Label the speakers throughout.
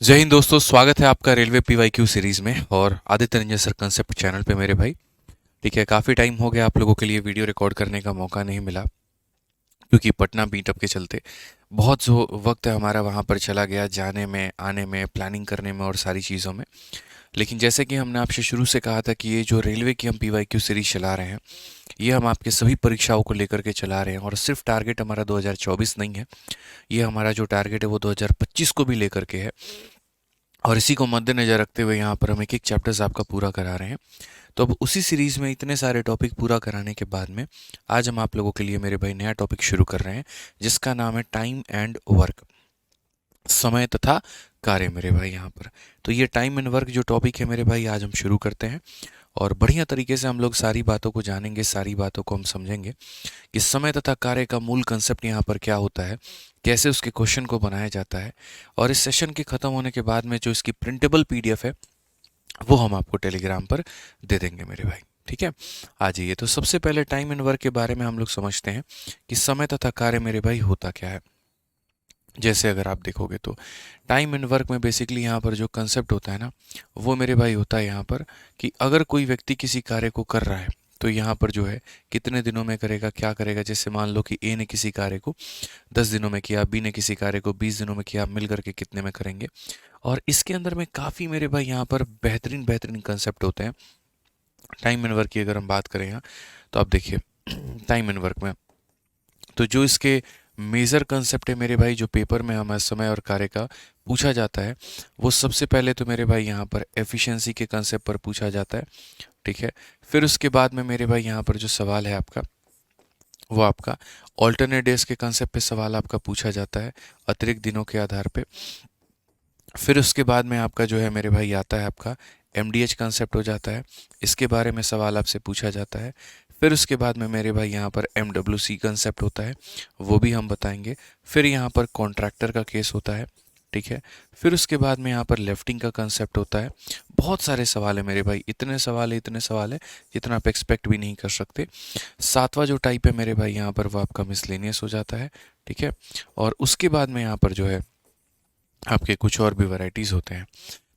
Speaker 1: जय हिंद दोस्तों, स्वागत है आपका रेलवे पीवाईक्यू सीरीज में और Aditya Ranjan sir concept channel पे मेरे भाई। ठीक है, काफ़ी टाइम हो गया आप लोगों के लिए वीडियो रिकॉर्ड करने का मौका नहीं मिला क्योंकि पटना मीटअप के चलते बहुत जो वक्त है हमारा वहाँ पर चला गया, जाने में, आने में, प्लानिंग करने में और सारी चीज़ों में। लेकिन जैसे कि हमने आपसे शुरू से कहा था कि ये जो रेलवे की हम पीवाईक्यू सीरीज चला रहे हैं, ये हम आपके सभी परीक्षाओं को लेकर के चला रहे हैं और सिर्फ टारगेट हमारा 2024 नहीं है, ये हमारा जो टारगेट है वो 2025 को भी लेकर के है। और इसी को मद्देनजर रखते हुए यहाँ पर हम एक एक चैप्टर्स आपका पूरा करा रहे हैं। तो अब उसी सीरीज़ में इतने सारे टॉपिक पूरा कराने के बाद में आज हम आप लोगों के लिए मेरे भाई नया टॉपिक शुरू कर रहे हैं, जिसका नाम है टाइम एंड वर्क, समय तथा कार्य मेरे भाई यहाँ पर। तो ये टाइम एंड वर्क जो टॉपिक है मेरे भाई, आज हम शुरू करते हैं और बढ़िया तरीके से हम लोग सारी बातों को जानेंगे, सारी बातों को हम समझेंगे कि समय तथा कार्य का मूल कंसेप्ट यहाँ पर क्या होता है, कैसे उसके क्वेश्चन को बनाया जाता है। और इस सेशन के ख़त्म होने के बाद में जो इसकी प्रिंटेबल पीडीएफ है वो हम आपको टेलीग्राम पर दे देंगे मेरे भाई। ठीक है, आ जाइए। तो सबसे पहले टाइम एंड वर्क के बारे में हम लोग समझते हैं कि समय तथा कार्य मेरे भाई होता क्या है। जैसे अगर आप देखोगे तो टाइम एंड वर्क में बेसिकली यहाँ पर जो कंसेप्ट होता है ना, वो मेरे भाई होता है यहाँ पर कि अगर कोई व्यक्ति किसी कार्य को कर रहा है तो यहाँ पर जो है कितने दिनों में करेगा, क्या करेगा। जैसे मान लो कि ए ने किसी कार्य को 10 दिनों में किया, बी ने किसी कार्य को 20 दिनों में किया, मिल करके कितने में करेंगे। और इसके अंदर में काफ़ी मेरे भाई यहाँ पर बेहतरीन बेहतरीन कंसेप्ट होते हैं। टाइम एंड वर्क की अगर हम बात करें यहाँ, तो आप देखिए टाइम एंड वर्क में तो जो इसके मेजर कंसेप्ट है मेरे भाई, जो पेपर में हमें समय और कार्य का पूछा जाता है, वो सबसे पहले तो मेरे भाई यहाँ पर एफिशिएंसी के कंसेप्ट पर पूछा जाता है। ठीक है, फिर उसके बाद में मेरे भाई यहाँ पर जो सवाल है आपका, वो आपका ऑल्टरनेट डेज के कंसेप्ट पे सवाल आपका पूछा जाता है, अतिरिक्त दिनों के आधार पे। फिर उसके बाद में आपका जो है मेरे भाई आता है आपका एमडीएच कंसेप्ट हो जाता है, इसके बारे में सवाल आपसे पूछा जाता है। फिर उसके बाद में मेरे भाई यहाँ पर एमडब्ल्यूसी कंसेप्ट होता है, वो भी हम बताएंगे। फिर यहाँ पर कॉन्ट्रैक्टर का केस होता है। ठीक है, फिर उसके बाद में यहाँ पर लेफ्टिंग का कंसेप्ट होता है। बहुत सारे सवाल है मेरे भाई, इतने सवाल है, इतने सवाल है जितना आप एक्सपेक्ट भी नहीं कर सकते। सातवां जो टाइप है मेरे भाई यहाँ पर, वो आपका मिसलेनियस हो जाता है। ठीक है, और उसके बाद में यहाँ पर जो है आपके कुछ और भी वैरायटीज़ होते हैं।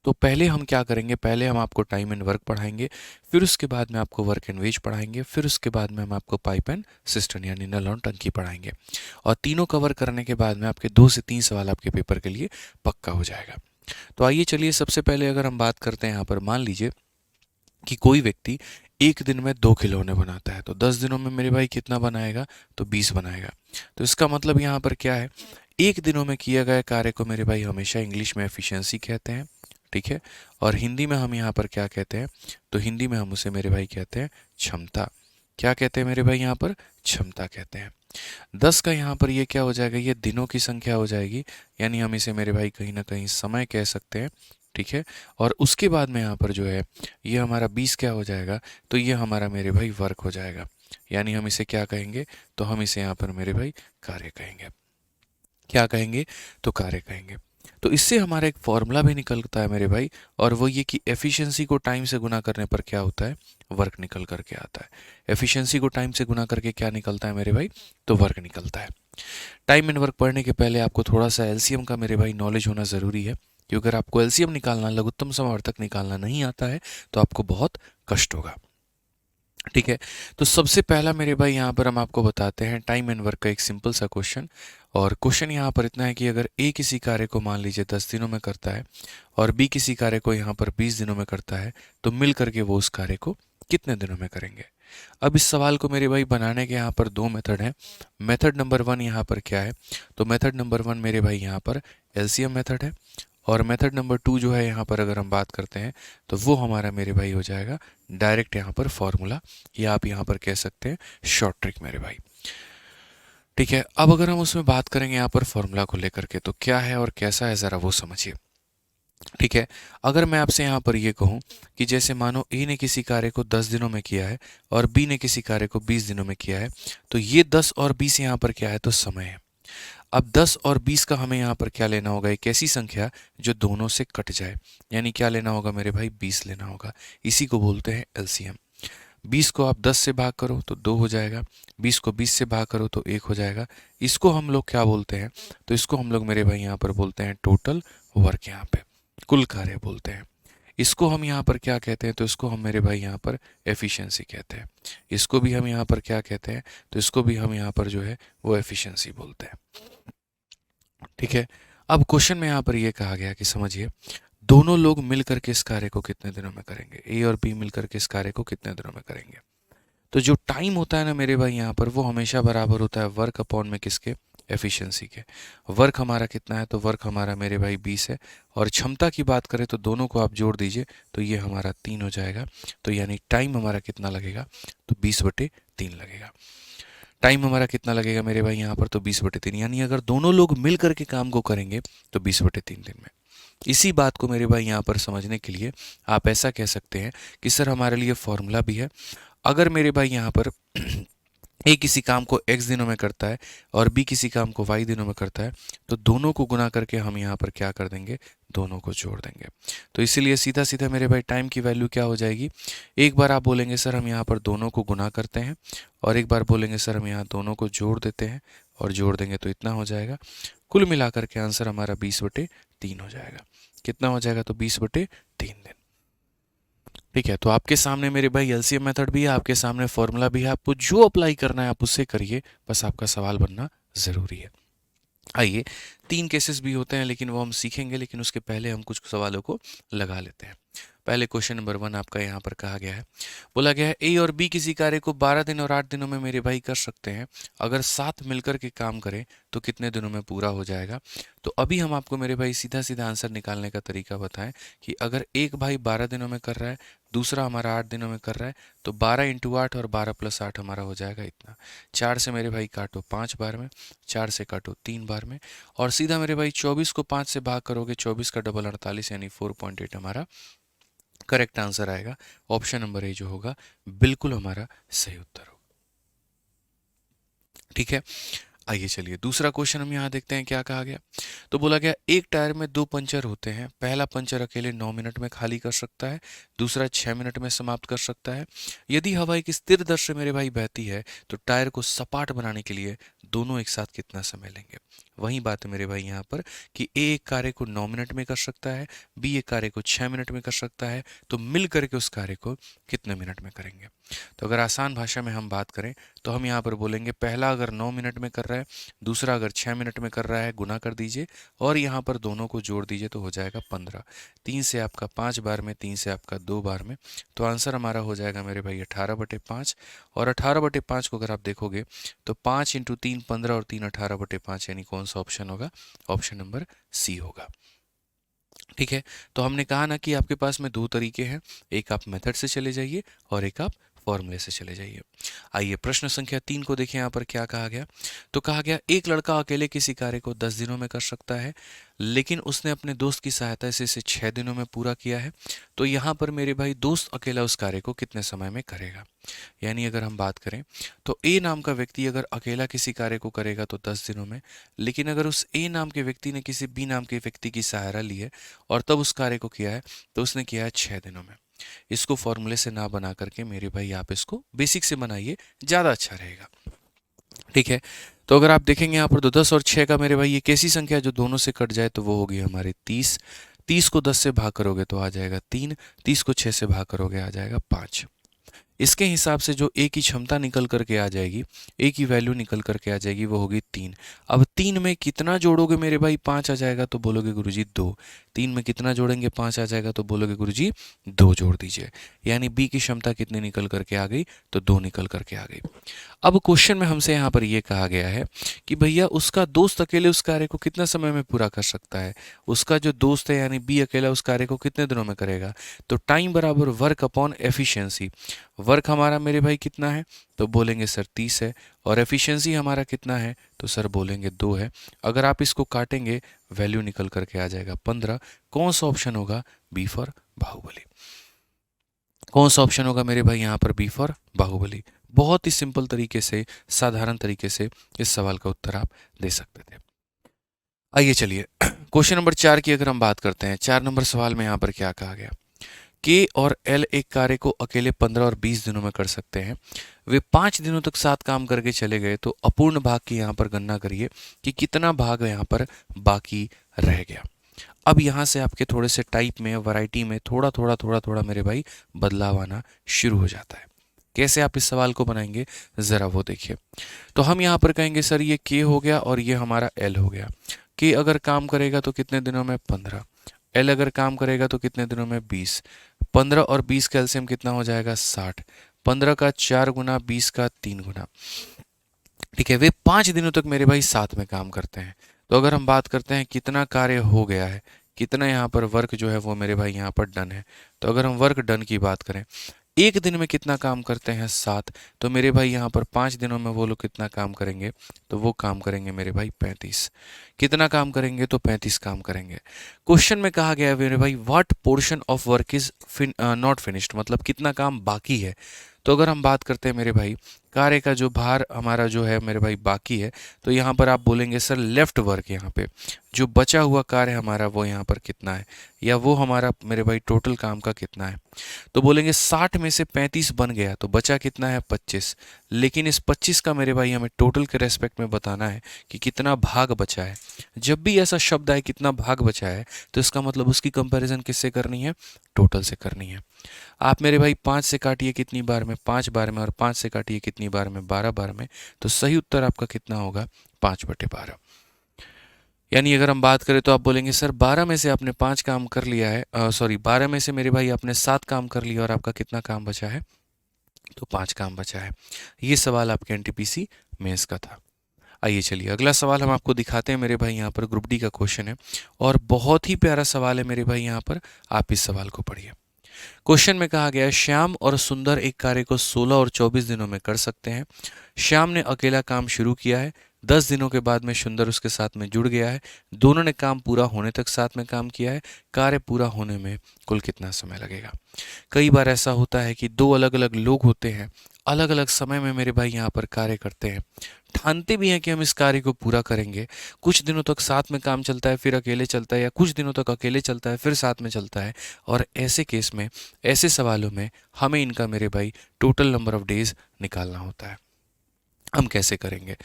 Speaker 1: तो पहले हम क्या करेंगे, पहले हम आपको टाइम एंड वर्क पढ़ाएंगे, फिर उसके बाद में आपको वर्क एंड वेज पढ़ाएंगे, फिर उसके बाद में हम आपको पाइप एंड सिस्टम यानी नल और टंकी पढ़ाएंगे। और तीनों कवर करने के बाद में आपके 2 से 3 सवाल आपके पेपर के लिए पक्का हो जाएगा। तो आइए चलिए, सबसे पहले अगर हम बात करते हैं यहाँ पर, मान लीजिए कि कोई व्यक्ति एक दिन में 2 खिलौने बनाता है, तो 10 दिनों में मेरे भाई कितना बनाएगा, तो 20 बनाएगा। तो इसका मतलब यहाँ पर क्या है, एक दिनों में किया गया कार्य को मेरे भाई हमेशा इंग्लिश में एफिशिएंसी कहते हैं। ठीक है, और हिंदी में हम यहाँ पर क्या कहते हैं, तो हिंदी में हम उसे मेरे भाई कहते हैं क्षमता। क्या कहते हैं मेरे भाई यहाँ पर, क्षमता कहते हैं। 10 का यहाँ पर ये क्या हो जाएगा, ये दिनों की संख्या हो जाएगी, यानी हम इसे मेरे भाई कहीं ना कहीं समय कह सकते हैं। ठीक है, और उसके बाद में यहाँ पर जो है ये हमारा 20 क्या हो जाएगा, तो ये हमारा मेरे भाई वर्क हो जाएगा, यानी हम इसे क्या कहेंगे, तो हम इसे यहाँ पर मेरे भाई कार्य कहेंगे। क्या कहेंगे, तो कार्य कहेंगे। तो इससे हमारा एक फॉर्मूला भी निकलता है मेरे भाई, और वो ये कि एफिशिएंसी को टाइम से गुना करने पर क्या होता है, वर्क निकल करके आता है। एफिशिएंसी को टाइम से गुना करके क्या निकलता है मेरे भाई, तो वर्क निकलता है। टाइम एंड वर्क पढ़ने के पहले आपको थोड़ा सा एलसीएम का मेरे भाई नॉलेज होना ज़रूरी है, क्योंकि अगर आपको एलसीएम निकालना, लघुत्तम समावर्तक निकालना नहीं आता है तो आपको बहुत कष्ट होगा। ठीक है, तो सबसे पहला मेरे भाई यहाँ पर हम आपको बताते हैं टाइम एंड वर्क का एक सिंपल सा क्वेश्चन। और क्वेश्चन यहाँ पर इतना है कि अगर ए किसी कार्य को मान लीजिए 10 दिनों में करता है और बी किसी कार्य को यहाँ पर 20 दिनों में करता है, तो मिल करके वो उस कार्य को कितने दिनों में करेंगे। अब इस सवाल को मेरे भाई बनाने के यहाँ पर 2 मेथड हैं। मेथड नंबर 1 यहाँ पर क्या है, तो मेथड नंबर 1 मेरे भाई यहाँ पर एलसीएम मेथड है। और मेथड नंबर 2 जो है यहाँ पर अगर हम बात करते हैं, तो वो हमारा मेरे भाई हो जाएगा डायरेक्ट यहाँ पर फॉर्मूला, या आप यहाँ पर कह सकते हैं शॉर्ट ट्रिक मेरे भाई। ठीक है, अब अगर हम उसमें बात करेंगे यहाँ पर फॉर्मूला को लेकर के, तो क्या है और कैसा है ज़रा वो समझिए। ठीक है, अगर मैं आपसे यहाँ पर ये कहूँ कि जैसे मानो ए ने किसी कार्य को 10 दिनों में किया है और बी ने किसी कार्य को 20 दिनों में किया है, तो ये 10 और 20 यहाँ पर क्या है, तो समय है। अब 10 और 20 का हमें यहाँ पर क्या लेना होगा, एक ऐसी संख्या जो दोनों से कट जाए, यानी क्या लेना होगा मेरे भाई, 20 लेना होगा। इसी को बोलते हैं एलसीएम। 20 को आप 10 से भाग करो तो 2 हो जाएगा, 20 को 20 से भाग करो तो 1 हो जाएगा। इसको हम लोग क्या बोलते हैं, तो इसको हम लोग मेरे भाई यहाँ पर बोलते हैं टोटल वर्क यहाँ पे। कुल कार्य बोलते हैं। इसको हम यहाँ पर क्या कहते हैं, तो इसको हम मेरे भाई यहाँ पर एफिशिएंसी कहते हैं। इसको भी हम यहाँ पर क्या कहते हैं, तो इसको भी हम यहाँ पर जो है वो एफिशिएंसी बोलते हैं। ठीक है, अब क्वेश्चन में यहाँ पर ये कहा गया कि समझिए, दोनों लोग मिलकर के इस कार्य को कितने दिनों में करेंगे, ए और बी मिलकर के इस कार्य को कितने दिनों में करेंगे। तो जो टाइम होता है ना मेरे भाई यहाँ पर, वो हमेशा बराबर होता है वर्क अपॉन में किसके, एफिशिएंसी के। वर्क हमारा कितना है, तो वर्क हमारा मेरे भाई 20 है, और क्षमता की बात करें तो दोनों को आप जोड़ दीजिए तो ये हमारा 3 हो जाएगा। तो यानी टाइम हमारा कितना लगेगा, तो 20/3 लगेगा। टाइम हमारा कितना लगेगा मेरे भाई यहाँ पर, तो 20/3, यानी अगर दोनों लोग मिल करके काम को करेंगे तो 20/3 दिन में। इसी बात को मेरे भाई यहाँ पर समझने के लिए आप ऐसा कह सकते हैं कि सर हमारे लिए फॉर्मूला भी है। अगर मेरे भाई यहाँ पर ए किसी काम को x दिनों में करता है और b किसी काम को y दिनों में करता है, तो दोनों को गुना करके हम यहाँ पर क्या कर देंगे, दोनों को जोड़ देंगे। तो इसीलिए सीधा सीधा मेरे भाई टाइम की वैल्यू क्या हो जाएगी, एक बार आप बोलेंगे सर हम यहाँ पर दोनों को गुना करते हैं, और एक बार बोलेंगे सर हम यहाँ दोनों को जोड़ देते हैं, और जोड़ देंगे तो इतना हो जाएगा। कुल मिलाकर के आंसर हमारा 20/3 हो जाएगा। कितना हो जाएगा, तो 20/3 दिन। ठीक है, तो आपके सामने मेरे भाई एलसीएम मेथड भी है, आपके सामने फॉर्मूला भी है, आपको जो अप्लाई करना है आप उससे करिए, बस आपका सवाल बनना ज़रूरी है। आइए, 3 केसेस भी होते हैं लेकिन वो हम सीखेंगे, लेकिन उसके पहले हम कुछ सवालों को लगा लेते हैं। पहले क्वेश्चन नंबर 1 आपका यहाँ पर कहा गया है, बोला गया है ए और बी किसी कार्य को 12 दिन और 8 दिनों में मेरे भाई कर सकते हैं, अगर साथ मिलकर के काम करें तो कितने दिनों में पूरा हो जाएगा। तो अभी हम आपको मेरे भाई सीधा सीधा आंसर निकालने का तरीका बताएं कि अगर एक भाई 12 दिनों में कर रहा है, दूसरा हमारा 8 दिनों में कर रहा है, तो 12 × 8 और 12 + 8 हमारा हो जाएगा इतना। 4 से मेरे भाई काटो 5 बार में, 4 से काटो 3 बार में, और सीधा मेरे भाई 24 को 5 से भाग करोगे, 24 का डबल 48, यानी 4.8 हमारा करेक्ट आंसर आएगा। ऑप्शन नंबर ए जो होगा बिल्कुल हमारा सही उत्तर होगा। ठीक है, आइए चलिए दूसरा क्वेश्चन हम यहाँ देखते हैं क्या कहा गया। तो बोला गया एक टायर में 2 पंचर होते हैं, पहला पंचर अकेले 9 मिनट में खाली कर सकता है, दूसरा 6 मिनट में समाप्त कर सकता है। यदि हवा एक स्थिर दर से मेरे भाई बहती है तो टायर को सपाट बनाने के लिए दोनों एक साथ कितना समय लेंगे। वही बात है मेरे भाई यहाँ पर कि ए एक कार्य को 9 मिनट में कर सकता है, बी एक कार्य को 6 मिनट में कर सकता है, तो मिल करके उस कार्य को कितने मिनट में करेंगे। तो अगर आसान भाषा में हम बात करें तो हम यहाँ पर बोलेंगे पहला अगर 9 मिनट में कर रहा है, दूसरा अगर 6 मिनट में कर रहा है, गुना कर दीजिए और यहाँ पर दोनों को जोड़ दीजिए तो हो जाएगा 15। 3 से आपका 5 बार में, 3 से आपका 2 बार में, तो आंसर हमारा हो जाएगा मेरे भाई 18/5। और 18/5 को अगर आप देखोगे तो 5 × 3 15 और 3 18/5, यानी कौन सा ऑप्शन होगा, ऑप्शन नंबर सी होगा। ठीक है, तो हमने कहा ना कि आपके पास में 2 तरीके हैं, एक आप मेथड से चले जाइए और एक आप फॉर्मूले से चले जाइए। आइए प्रश्न संख्या 3 को देखें, यहाँ पर क्या कहा गया। तो कहा गया एक लड़का अकेले किसी कार्य को 10 दिनों में कर सकता है, लेकिन उसने अपने दोस्त की सहायता से इसे 6 दिनों में पूरा किया है। तो यहाँ पर मेरे भाई दोस्त अकेला उस कार्य को कितने समय में करेगा। यानी अगर हम बात करें तो ए नाम का व्यक्ति अगर अकेला किसी कार्य को करेगा तो 10 दिनों में, लेकिन अगर उस ए नाम के व्यक्ति ने किसी बी नाम के व्यक्ति की सहायता ली है और तब उस कार्य को किया है, तो उसने किया है 6 दिनों में। इसको फॉर्मूले से ना बना करके मेरे भाई आप इसको बेसिक से बनाइए, ज़्यादा अच्छा रहेगा। ठीक है, तो अगर आप देखेंगे यहाँ पर तो 10 और 6 का मेरे भाई ये कैसी संख्या जो दोनों से कट जाए, तो वो होगी हमारे 30। 30 को 10 से भाग करोगे तो आ जाएगा 3, 30 को 6 से भाग करोगे आ जाएगा 5। इसके हिसाब से जो ए की क्षमता निकल करके आ जाएगी, ए की वैल्यू निकल करके आ जाएगी, वो होगी 3। अब 3 में कितना जोड़ोगे मेरे भाई, 5 आ जाएगा, तो बोलोगे गुरुजी 2। 3 में कितना जोड़ेंगे, 5 आ जाएगा, तो बोलोगे गुरुजी 2 जोड़ दीजिए। यानी बी की क्षमता कितनी निकल करके आ गई, तो 2 निकल करके आ गई। अब क्वेश्चन में हमसे यहाँ पर यह कहा गया है कि भैया उसका दोस्त अकेले उस कार्य को कितना समय में पूरा कर सकता है। उसका जो दोस्त है यानी बी अकेला उस कार्य को कितने दिनों में करेगा। तो टाइम बराबर वर्क अपॉन एफिशिएंसी। वर्क हमारा मेरे भाई कितना है, तो बोलेंगे सर 30 है, और एफिशिएंसी हमारा कितना है, तो सर बोलेंगे 2 है। अगर आप इसको काटेंगे वैल्यू निकल करके आ जाएगा 15। कौन सा ऑप्शन होगा, बी फॉर बाहुबली। कौन सा ऑप्शन होगा मेरे भाई यहाँ पर, बी फॉर बाहुबली। बहुत ही सिंपल तरीके से, साधारण तरीके से इस सवाल का उत्तर आप दे सकते थे। आइए चलिए क्वेश्चन नंबर 4 की अगर हम बात करते हैं, 4 नंबर सवाल में यहाँ पर क्या कहा गया। के और एल एक कार्य को अकेले 15 और 20 दिनों में कर सकते हैं। वे 5 दिनों तक साथ काम करके चले गए, तो अपूर्ण भाग की यहाँ पर गणना करिए कि कितना भाग यहाँ पर बाकी रह गया। अब यहाँ से आपके थोड़े से टाइप में, वैरायटी में थोड़ा थोड़ा थोड़ा थोड़ा मेरे भाई बदलाव आना शुरू हो जाता है। कैसे आप इस सवाल को बनाएंगे ज़रा वो देखिए। तो हम यहाँ पर कहेंगे सर ये के हो गया और ये हमारा एल हो गया। के अगर काम करेगा तो कितने दिनों में 15, एल अगर काम करेगा तो कितने दिनों में 20, 15 और 20 का एलसीएम कितना हो जाएगा 60, 15 का 4 गुना, 20 का 3 गुना। ठीक है, वे 5 दिनों तक मेरे भाई साथ में काम करते हैं। तो अगर हम बात करते हैं कितना कार्य हो गया है, कितना यहाँ पर वर्क जो है वो मेरे भाई यहाँ पर डन है, तो अगर हम वर्क डन की बात करें, एक दिन में कितना काम करते हैं 7, तो मेरे भाई यहाँ पर 5 दिनों में वो लोग कितना काम करेंगे, तो वो काम करेंगे मेरे भाई 35। कितना काम करेंगे, तो 35 काम करेंगे। क्वेश्चन में कहा गया है मेरे भाई what portion of work is not finished, मतलब कितना काम बाकी है। तो अगर हम बात करते हैं मेरे भाई कार्य का जो भार हमारा जो है मेरे भाई बाकी है, तो यहाँ पर आप बोलेंगे सर लेफ्ट वर्क, यहाँ पे जो बचा हुआ कार्य हमारा वो यहाँ पर कितना है, या वो हमारा मेरे भाई टोटल काम का कितना है। तो बोलेंगे 60 में से 35 बन गया तो बचा कितना है 25, लेकिन इस 25 का मेरे भाई हमें टोटल के रेस्पेक्ट में बताना है कि कितना भाग बचा है। जब भी ऐसा शब्द आए कितना भाग बचा है, तो इसका मतलब उसकी कंपैरिजन किससे करनी है, टोटल से करनी है। आप मेरे भाई 5 से काटिए कितनी बार में, 5 बार में, और 5 से काटिए कितनी बार में, 12 बार में, तो सही उत्तर आपका कितना होगा 5/12। यानी अगर हम बात करें तो आप बोलेंगे सर 12 में से आपने 5 काम कर लिया है, सॉरी 12 में से मेरे भाई आपने 7 काम कर लिया और आपका कितना काम बचा है, तो 5 काम बचा है। ये सवाल आपके एनटीपीसी मेंस का था। आइए चलिए अगला सवाल हम आपको दिखाते हैं मेरे भाई। यहाँ पर ग्रुप डी का क्वेश्चन है और बहुत ही प्यारा सवाल है मेरे भाई। यहाँ पर आप इस सवाल को पढ़िए। क्वेश्चन में कहा गया है श्याम और सुंदर एक कार्य को 16 और 24 दिनों में कर सकते हैं। श्याम ने अकेला काम शुरू किया है, 10 दिनों के बाद में सुंदर उसके साथ में जुड़ गया है। दोनों ने काम पूरा होने तक साथ में काम किया है। कार्य पूरा होने में कुल कितना समय लगेगा। कई बार ऐसा होता है कि दो अलग अलग लोग होते हैं, अलग अलग समय में मेरे भाई यहाँ पर कार्य करते हैं, ठानते भी हैं कि हम इस कार्य को पूरा करेंगे। कुछ दिनों तक साथ में काम चलता है, फिर अकेले चलता है, या कुछ दिनों तक अकेले चलता है फिर साथ में चलता है। और ऐसे केस में, ऐसे सवालों में हमें इनका मेरे भाई टोटल नंबर ऑफ डेज निकालना होता है। हम कैसे करेंगे,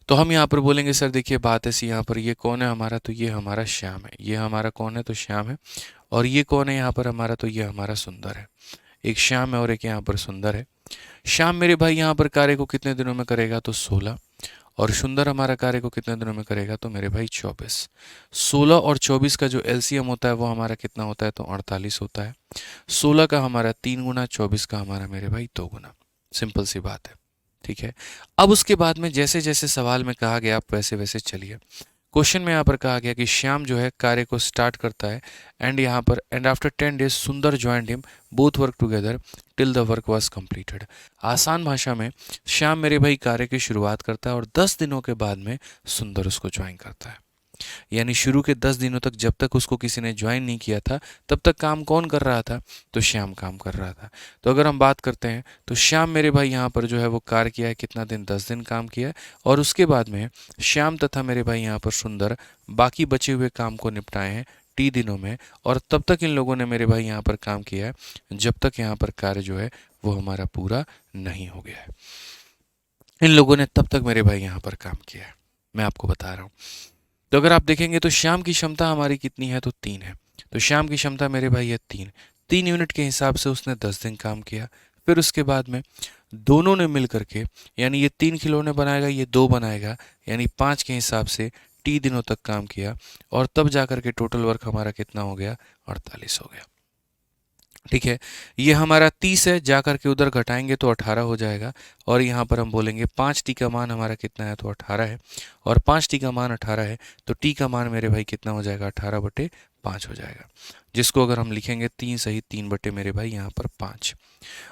Speaker 1: तो हम यहाँ पर बोलेंगे सर देखिए बात ऐसी, यहाँ पर ये कौन है हमारा, तो ये हमारा श्याम है। ये हमारा कौन है, तो श्याम है। और ये कौन है यहाँ पर हमारा, तो ये हमारा सुंदर है। एक श्याम है और एक यहाँ पर सुंदर है। श्याम मेरे भाई यहाँ पर कार्य को कितने दिनों में करेगा, तो 16। और सुंदर हमारा कार्य को कितने दिनों में करेगा, तो मेरे भाई 24। 16 और 24 का जो एलसीएम होता है वो हमारा कितना होता है, तो 48 होता है। 16 का हमारा 3 गुना, 24 का हमारा मेरे भाई 2 गुना। सिंपल सी बात है, ठीक है। अब उसके बाद में जैसे जैसे सवाल में कहा गया आप वैसे वैसे चलिए। क्वेश्चन में यहाँ पर कहा गया कि श्याम जो है कार्य को स्टार्ट करता है एंड यहाँ पर एंड आफ्टर 10 डेज सुंदर joined him, both work together till the work was completed. आसान भाषा में श्याम मेरे भाई कार्य की शुरुआत करता है और 10 दिनों के बाद में सुंदर उसको ज्वाइन करता है। यानी शुरू के 10 दिनों तक जब तक उसको किसी ने ज्वाइन नहीं किया था तब तक काम कौन कर रहा था, तो श्याम काम कर रहा था। तो अगर हम बात करते हैं तो श्याम मेरे भाई यहाँ पर जो है वो कार्य किया है कितना दिन, 10 दिन काम किया है। और उसके बाद में श्याम तथा मेरे भाई यहाँ पर सुंदर बाकी बचे हुए काम को निपटाए हैं टी दिनों में। और तब तक इन लोगों ने मेरे भाई यहाँ पर काम किया है जब तक यहाँ पर कार्य जो है वो हमारा पूरा नहीं हो गया है। इन लोगों ने तब तक मेरे भाई यहाँ पर काम किया है, मैं आपको बता रहा हूँ। तो अगर आप देखेंगे तो श्याम की क्षमता हमारी कितनी है, तो 3 है। तो श्याम की क्षमता मेरे भाई है 3 यूनिट के हिसाब से उसने 10 दिन काम किया। फिर उसके बाद में दोनों ने मिल करके, यानी ये 3 खिलौने बनाएगा, ये 2 बनाएगा, यानी 5 के हिसाब से टी दिनों तक काम किया। और तब जाकर के टोटल वर्क हमारा कितना हो गया, 48 हो गया। ठीक है, ये हमारा 30 है, जाकर के उधर घटाएंगे तो 18 हो जाएगा। और यहाँ पर हम बोलेंगे 5 टी का मान हमारा कितना है, तो 18 है। और 5 टी का मान 18 है तो टी का मान मेरे भाई कितना हो जाएगा, 18/5 हो जाएगा। जिसको अगर हम लिखेंगे 3 सही 3 बटे मेरे भाई यहाँ पर 5।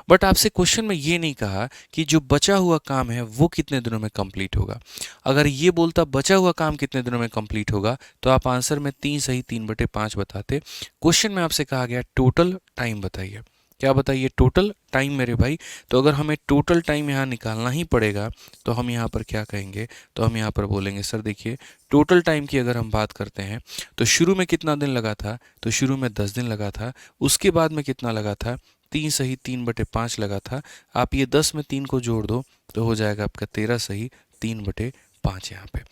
Speaker 1: बट आपसे क्वेश्चन में ये नहीं कहा कि जो बचा हुआ काम है वो कितने दिनों में कंप्लीट होगा। अगर ये बोलता बचा हुआ काम कितने दिनों में कंप्लीट होगा तो आप आंसर में 3 सही 3/5 बताते। क्वेश्चन में आपसे कहा गया टोटल टाइम बताइए। क्या बताइए, टोटल टाइम मेरे भाई। तो अगर हमें टोटल टाइम यहाँ निकालना ही पड़ेगा तो हम यहाँ पर क्या कहेंगे, तो हम यहाँ पर बोलेंगे सर देखिए टोटल टाइम की अगर हम बात करते हैं तो शुरू में कितना दिन लगा था, तो शुरू में 10 दिन लगा था। उसके बाद में कितना लगा था, 3 सही 3/5 लगा था। आप ये 10 में 3 को जोड़ दो तो हो जाएगा आपका 13 सही 3/5 5 यहाँ पे।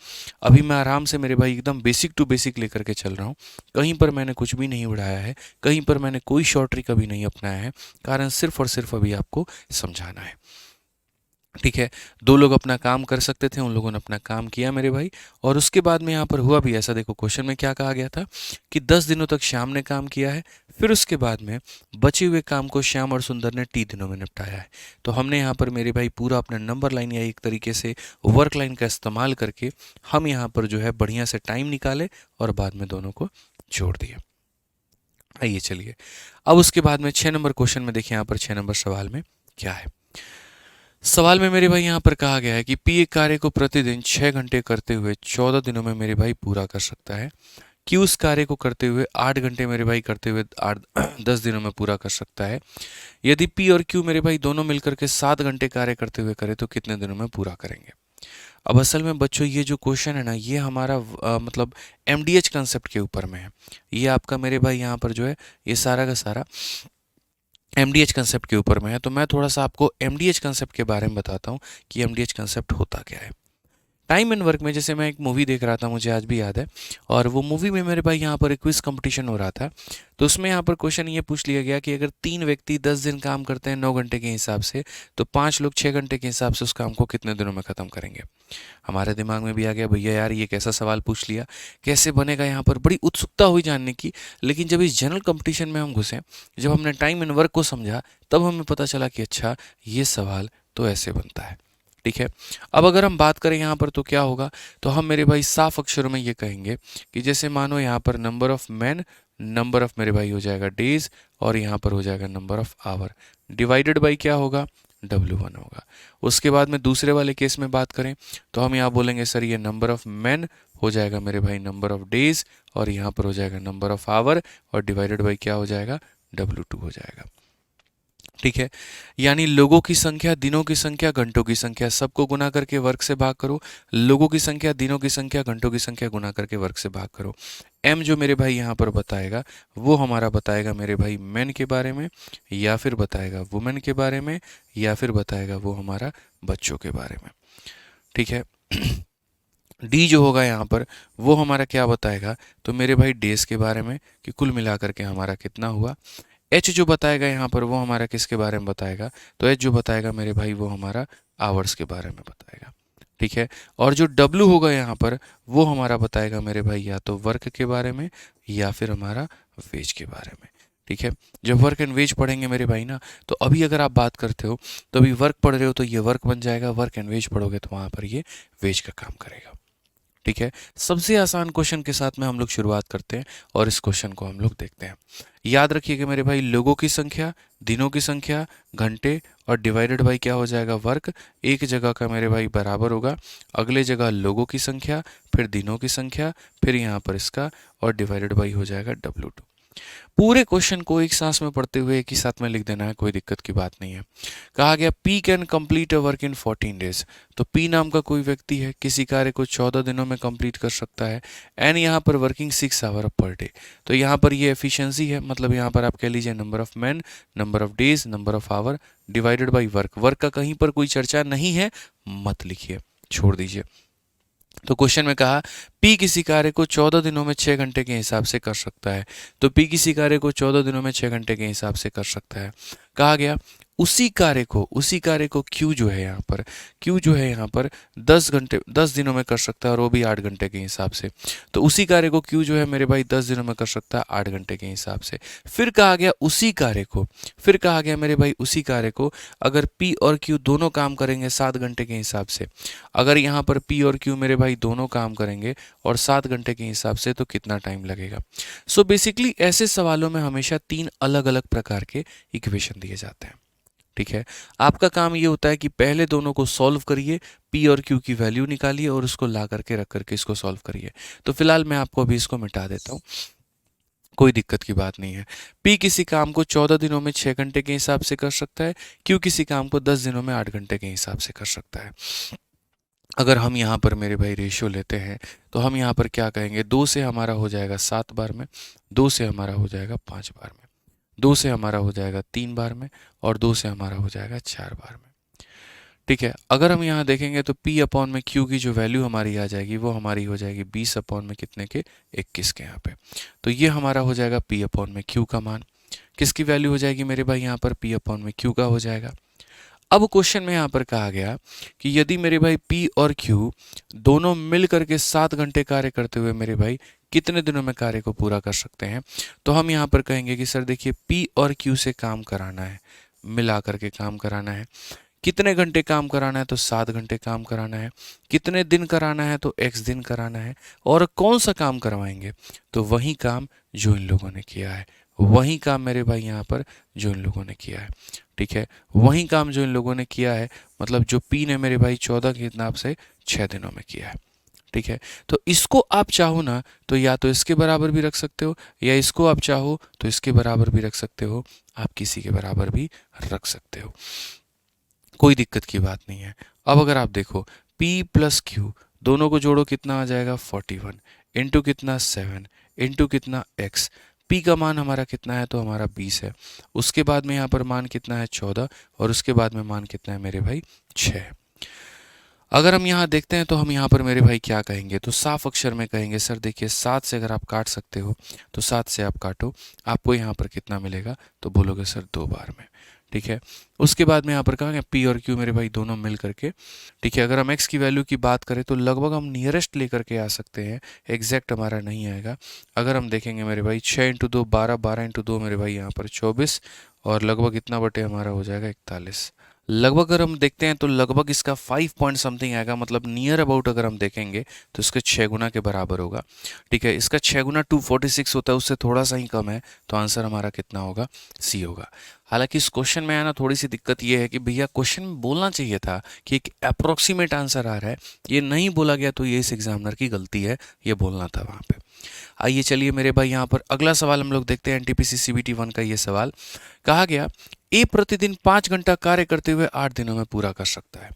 Speaker 1: अभी मैं आराम से मेरे भाई एकदम बेसिक टू बेसिक लेकर के चल रहा हूँ, कहीं पर मैंने कुछ भी नहीं उड़ाया है, कहीं पर मैंने कोई शॉर्ट ट्रिक अभी नहीं अपनाया है, कारण सिर्फ और सिर्फ अभी आपको समझाना है। ठीक है, दो लोग अपना काम कर सकते थे, उन लोगों ने अपना काम किया मेरे भाई, और उसके बाद में यहाँ पर हुआ भी ऐसा। देखो क्वेश्चन में क्या कहा गया था कि 10 दिनों तक श्याम ने काम किया है, फिर उसके बाद में बचे हुए काम को श्याम और सुंदर ने 30 दिनों में निपटाया है। तो हमने यहाँ पर मेरे भाई पूरा अपना नंबर लाइन या एक तरीके से वर्क लाइन का इस्तेमाल करके हम यहाँ पर जो है बढ़िया से टाइम निकाले और बाद में दोनों को जोड़ दिया। आइए चलिए, अब उसके बाद में 6 नंबर क्वेश्चन में देखिए यहाँ पर 6 नंबर सवाल में क्या है। सवाल में मेरे भाई यहाँ पर कहा गया है कि पी एक कार्य को प्रतिदिन 6 घंटे करते हुए 14 दिनों में मेरे भाई पूरा कर सकता है। क्यू उस कार्य को करते हुए 8 घंटे मेरे भाई करते हुए 10 दिनों में पूरा कर सकता है। यदि पी और क्यू मेरे भाई दोनों मिलकर के 7 घंटे कार्य करते हुए करे तो कितने दिनों में पूरा करेंगे। अब असल में बच्चों ये जो क्वेश्चन है ना, ये हमारा मतलब एमडीएच कंसेप्ट के ऊपर में है। ये आपका मेरे भाई यहाँ पर जो है ये सारा का सारा एमडीएच कंसेप्ट के ऊपर में है। तो मैं थोड़ा सा आपको एमडीएच कंसेप्ट के बारे में बताता हूँ कि एमडीएच कंसेप्ट होता क्या है। टाइम एंड वर्क में जैसे मैं एक मूवी देख रहा था, मुझे आज भी याद है, और वो मूवी में मेरे भाई यहाँ पर एक क्विज कंपटीशन हो रहा था। तो उसमें यहाँ पर क्वेश्चन ये पूछ लिया गया कि अगर 3 व्यक्ति 10 दिन काम करते हैं 9 घंटे के हिसाब से, तो 5 लोग 6 घंटे के हिसाब से उस काम को कितने दिनों में ख़त्म करेंगे। हमारे दिमाग में भी आ गया, भैया यार ये कैसा सवाल पूछ लिया, कैसे बनेगा, यहाँ पर बड़ी उत्सुकता हुई जानने की। लेकिन जब इस जनरल कंपटीशन में हम घुसे, जब हमने टाइम एंड वर्क को समझा, तब हमें पता चला कि अच्छा ये सवाल तो ऐसे बनता है। ठीक है, अब अगर हम बात करें यहाँ पर तो क्या होगा, तो हम मेरे भाई साफ अक्षरों में ये कहेंगे कि जैसे मानो यहाँ पर number of man, number of मेरे भाई हो जाएगा डेज, और यहाँ पर हो जाएगा number of hour, divided by क्या होगा, W1 होगा। उसके बाद में दूसरे वाले केस में बात करें तो हम यहाँ बोलेंगे सर ये नंबर ऑफ मैन हो जाएगा मेरे भाई नंबर ऑफ डेज, और यहाँ पर हो जाएगा नंबर ऑफ आवर, और डिवाइडेड बाई क्या हो जाएगा, W2 हो जाएगा। ठीक है, यानी लोगों की संख्या, दिनों की संख्या, घंटों की संख्या, सबको गुना करके वर्ग से भाग करो। लोगों की संख्या, दिनों की संख्या, घंटों की संख्या गुना करके वर्ग से भाग करो। एम जो मेरे भाई यहाँ पर बताएगा वो हमारा बताएगा मेरे भाई मैन के बारे में, या फिर बताएगा वुमेन के बारे में, या फिर बताएगा वो हमारा बच्चों के बारे में। ठीक है, डी जो होगा यहाँ पर वो हमारा क्या बताएगा, तो मेरे भाई डेज के बारे में कि कुल मिलाकर के हमारा कितना हुआ। एच जो बताएगा यहाँ पर वो हमारा किसके बारे में बताएगा, तो एच जो बताएगा मेरे भाई वो हमारा आवर्स के बारे में बताएगा। ठीक है, और जो डब्लू होगा यहाँ पर वो हमारा बताएगा मेरे भाई या तो वर्क के बारे में या फिर हमारा वेज के बारे में। ठीक है, जब वर्क एंड वेज पढ़ेंगे मेरे भाई ना, तो अभी अगर आप बात करते हो तो अभी वर्क पढ़ रहे हो तो ये वर्क बन जाएगा, वर्क एंड वेज पढ़ोगे तो वहाँ पर ये वेज का काम करेगा। ठीक है, सबसे आसान क्वेश्चन के साथ में हम लोग शुरुआत करते हैं और इस क्वेश्चन को हम लोग देखते हैं। याद रखिएगा मेरे भाई, लोगों की संख्या, दिनों की संख्या, घंटे, और डिवाइडेड बाई क्या हो जाएगा, वर्क। एक जगह का मेरे भाई बराबर होगा, अगले जगह लोगों की संख्या, फिर दिनों की संख्या, फिर यहाँ पर इसका, और डिवाइडेड बाई हो जाएगा W2। पूरे क्वेश्चन को एक सांस में पढ़ते हुए एक ही साथ में लिख देना है, कोई दिक्कत की बात नहीं है। कहा गया P can complete a work in 14 days. तो P नाम का कोई व्यक्ति है, किसी कार्य को 14 दिनों में कंप्लीट कर सकता है। एन यहाँ पर वर्किंग 6 आवर पर डे, तो यहाँ पर ये एफिशिएंसी है, मतलब यहाँ पर आप कह लीजिए number of man, number of days, number of hour, divided by work. Work का कहीं पर कोई चर्चा नहीं है, मत लिखिए, छोड़ दीजिए। तो क्वेश्चन में कहा P किसी कार्य को 14 दिनों में 6 घंटे के हिसाब से कर सकता है। तो P किसी कार्य को 14 दिनों में 6 घंटे के हिसाब से कर सकता है। कहा गया उसी कार्य को Q जो है यहाँ पर, Q जो है यहाँ पर 10 दिनों में कर सकता है, और वो भी 8 घंटे के हिसाब से। तो उसी कार्य को Q जो है मेरे भाई 10 दिनों में कर सकता है 8 घंटे के हिसाब से। फिर कहा गया मेरे भाई उसी कार्य को अगर P और Q दोनों काम करेंगे 7 घंटे के हिसाब से। अगर यहाँ पर P और Q मेरे भाई दोनों काम करेंगे और 7 घंटे के हिसाब से, तो कितना टाइम लगेगा। सो बेसिकली ऐसे सवालों में हमेशा 3 अलग अलग प्रकार के इक्वेशन दिए जाते हैं। ठीक है, आपका काम ये होता है कि पहले दोनों को सॉल्व करिए, P और Q की वैल्यू निकालिए और उसको ला करके रख करके इसको सॉल्व करिए। तो फिलहाल मैं आपको अभी इसको मिटा देता हूँ, कोई दिक्कत की बात नहीं है। P किसी काम को 14 दिनों में 6 घंटे के हिसाब से कर सकता है, Q किसी काम को 10 दिनों में 8 घंटे के हिसाब से कर सकता है। अगर हम यहाँ पर मेरे भाई रेशियो लेते हैं तो हम यहाँ पर क्या कहेंगे, 2 से हमारा हो जाएगा 7 बार में, 2 से हमारा हो जाएगा 5 बार में, 2 से हमारा हो जाएगा 3 बार में, और 2 से हमारा हो जाएगा 4 बार में। ठीक है। अगर हम यहाँ देखेंगे तो P अपॉन में Q की जो वैल्यू हमारी आ जाएगी वो हमारी हो जाएगी 20 अपॉन में कितने के 21 के यहाँ पे। तो ये हमारा हो जाएगा P अपॉन में Q का मान। किसकी वैल्यू हो जाएगी मेरे भाई यहाँ पर? P अपॉन में Q का हो जाएगा। अब क्वेश्चन में यहाँ पर कहा गया कि यदि मेरे भाई P और Q दोनों मिल करके 7 घंटे कार्य करते हुए मेरे भाई कितने दिनों में कार्य को पूरा कर सकते हैं, तो हम यहाँ पर कहेंगे कि सर देखिए P और Q से काम कराना है, मिला करके काम कराना है। कितने घंटे काम कराना है? तो 7 घंटे काम कराना है। कितने दिन कराना है? तो x दिन कराना है। और कौन सा काम करवाएंगे? तो वही काम जो इन लोगों ने किया है, वही काम मेरे भाई यहाँ पर जो इन लोगों ने किया है। ठीक है, वही काम जो इन लोगों ने किया है, मतलब जो P ने मेरे भाई 14 के नाप से 6 दिनों में किया है। ठीक है, तो इसको आप चाहो ना तो या तो इसके बराबर भी रख सकते हो, या इसको आप चाहो तो इसके बराबर भी रख सकते हो, आप किसी के बराबर भी रख सकते हो, कोई दिक्कत की बात नहीं है। अब अगर आप देखो P प्लस Q दोनों को जोड़ो कितना आ जाएगा? 41 इंटू कितना? 7 इंटू कितना? x। P का मान हमारा कितना है? तो हमारा 20 है। उसके बाद में यहाँ पर मान कितना है? 14। और उसके बाद में मान कितना है मेरे भाई? 6। अगर हम यहाँ देखते हैं तो हम यहाँ पर मेरे भाई क्या कहेंगे? तो साफ अक्षर में कहेंगे सर देखिए 7 से अगर आप काट सकते हो तो 7 से आप काटो, आपको यहाँ पर कितना मिलेगा? तो बोलोगे सर 2 बार में। ठीक है, उसके बाद में यहाँ पर कहेंगे P और Q मेरे भाई दोनों मिल करके। ठीक है, अगर हम x की वैल्यू की बात करें तो लगभग हम नियरेस्ट लेकर के आ सकते हैं, एग्जैक्ट हमारा नहीं आएगा। अगर हम देखेंगे मेरे भाई 6 इंटू 2 12, 12 इंटू 2 मेरे भाई यहाँ पर 24, और लगभग इतना बटे हमारा हो जाएगा 41। लगभग अगर हम देखते हैं तो लगभग इसका 5 पॉइंट समथिंग आएगा, मतलब नियर अबाउट अगर हम देखेंगे तो इसके 6 गुना के बराबर होगा। ठीक है, इसका 6 गुना 246 होता है, उससे थोड़ा सा ही कम है, तो आंसर हमारा कितना होगा? सी होगा। हालांकि इस क्वेश्चन में आना थोड़ी सी दिक्कत ये है कि भैया क्वेश्चन में बोलना चाहिए था कि एक अप्रोक्सीमेट आंसर आ रहा है, ये नहीं बोला गया, तो ये इस एग्जामिनर की गलती है, ये बोलना था वहाँ पे। आइए चलिए मेरे भाई यहाँ पर अगला सवाल हम लोग देखते हैं। एनटीपीसी CBT 1 का ये सवाल कहा गया, ए प्रतिदिन 5 घंटा कार्य करते हुए 8 दिनों में पूरा कर सकता है।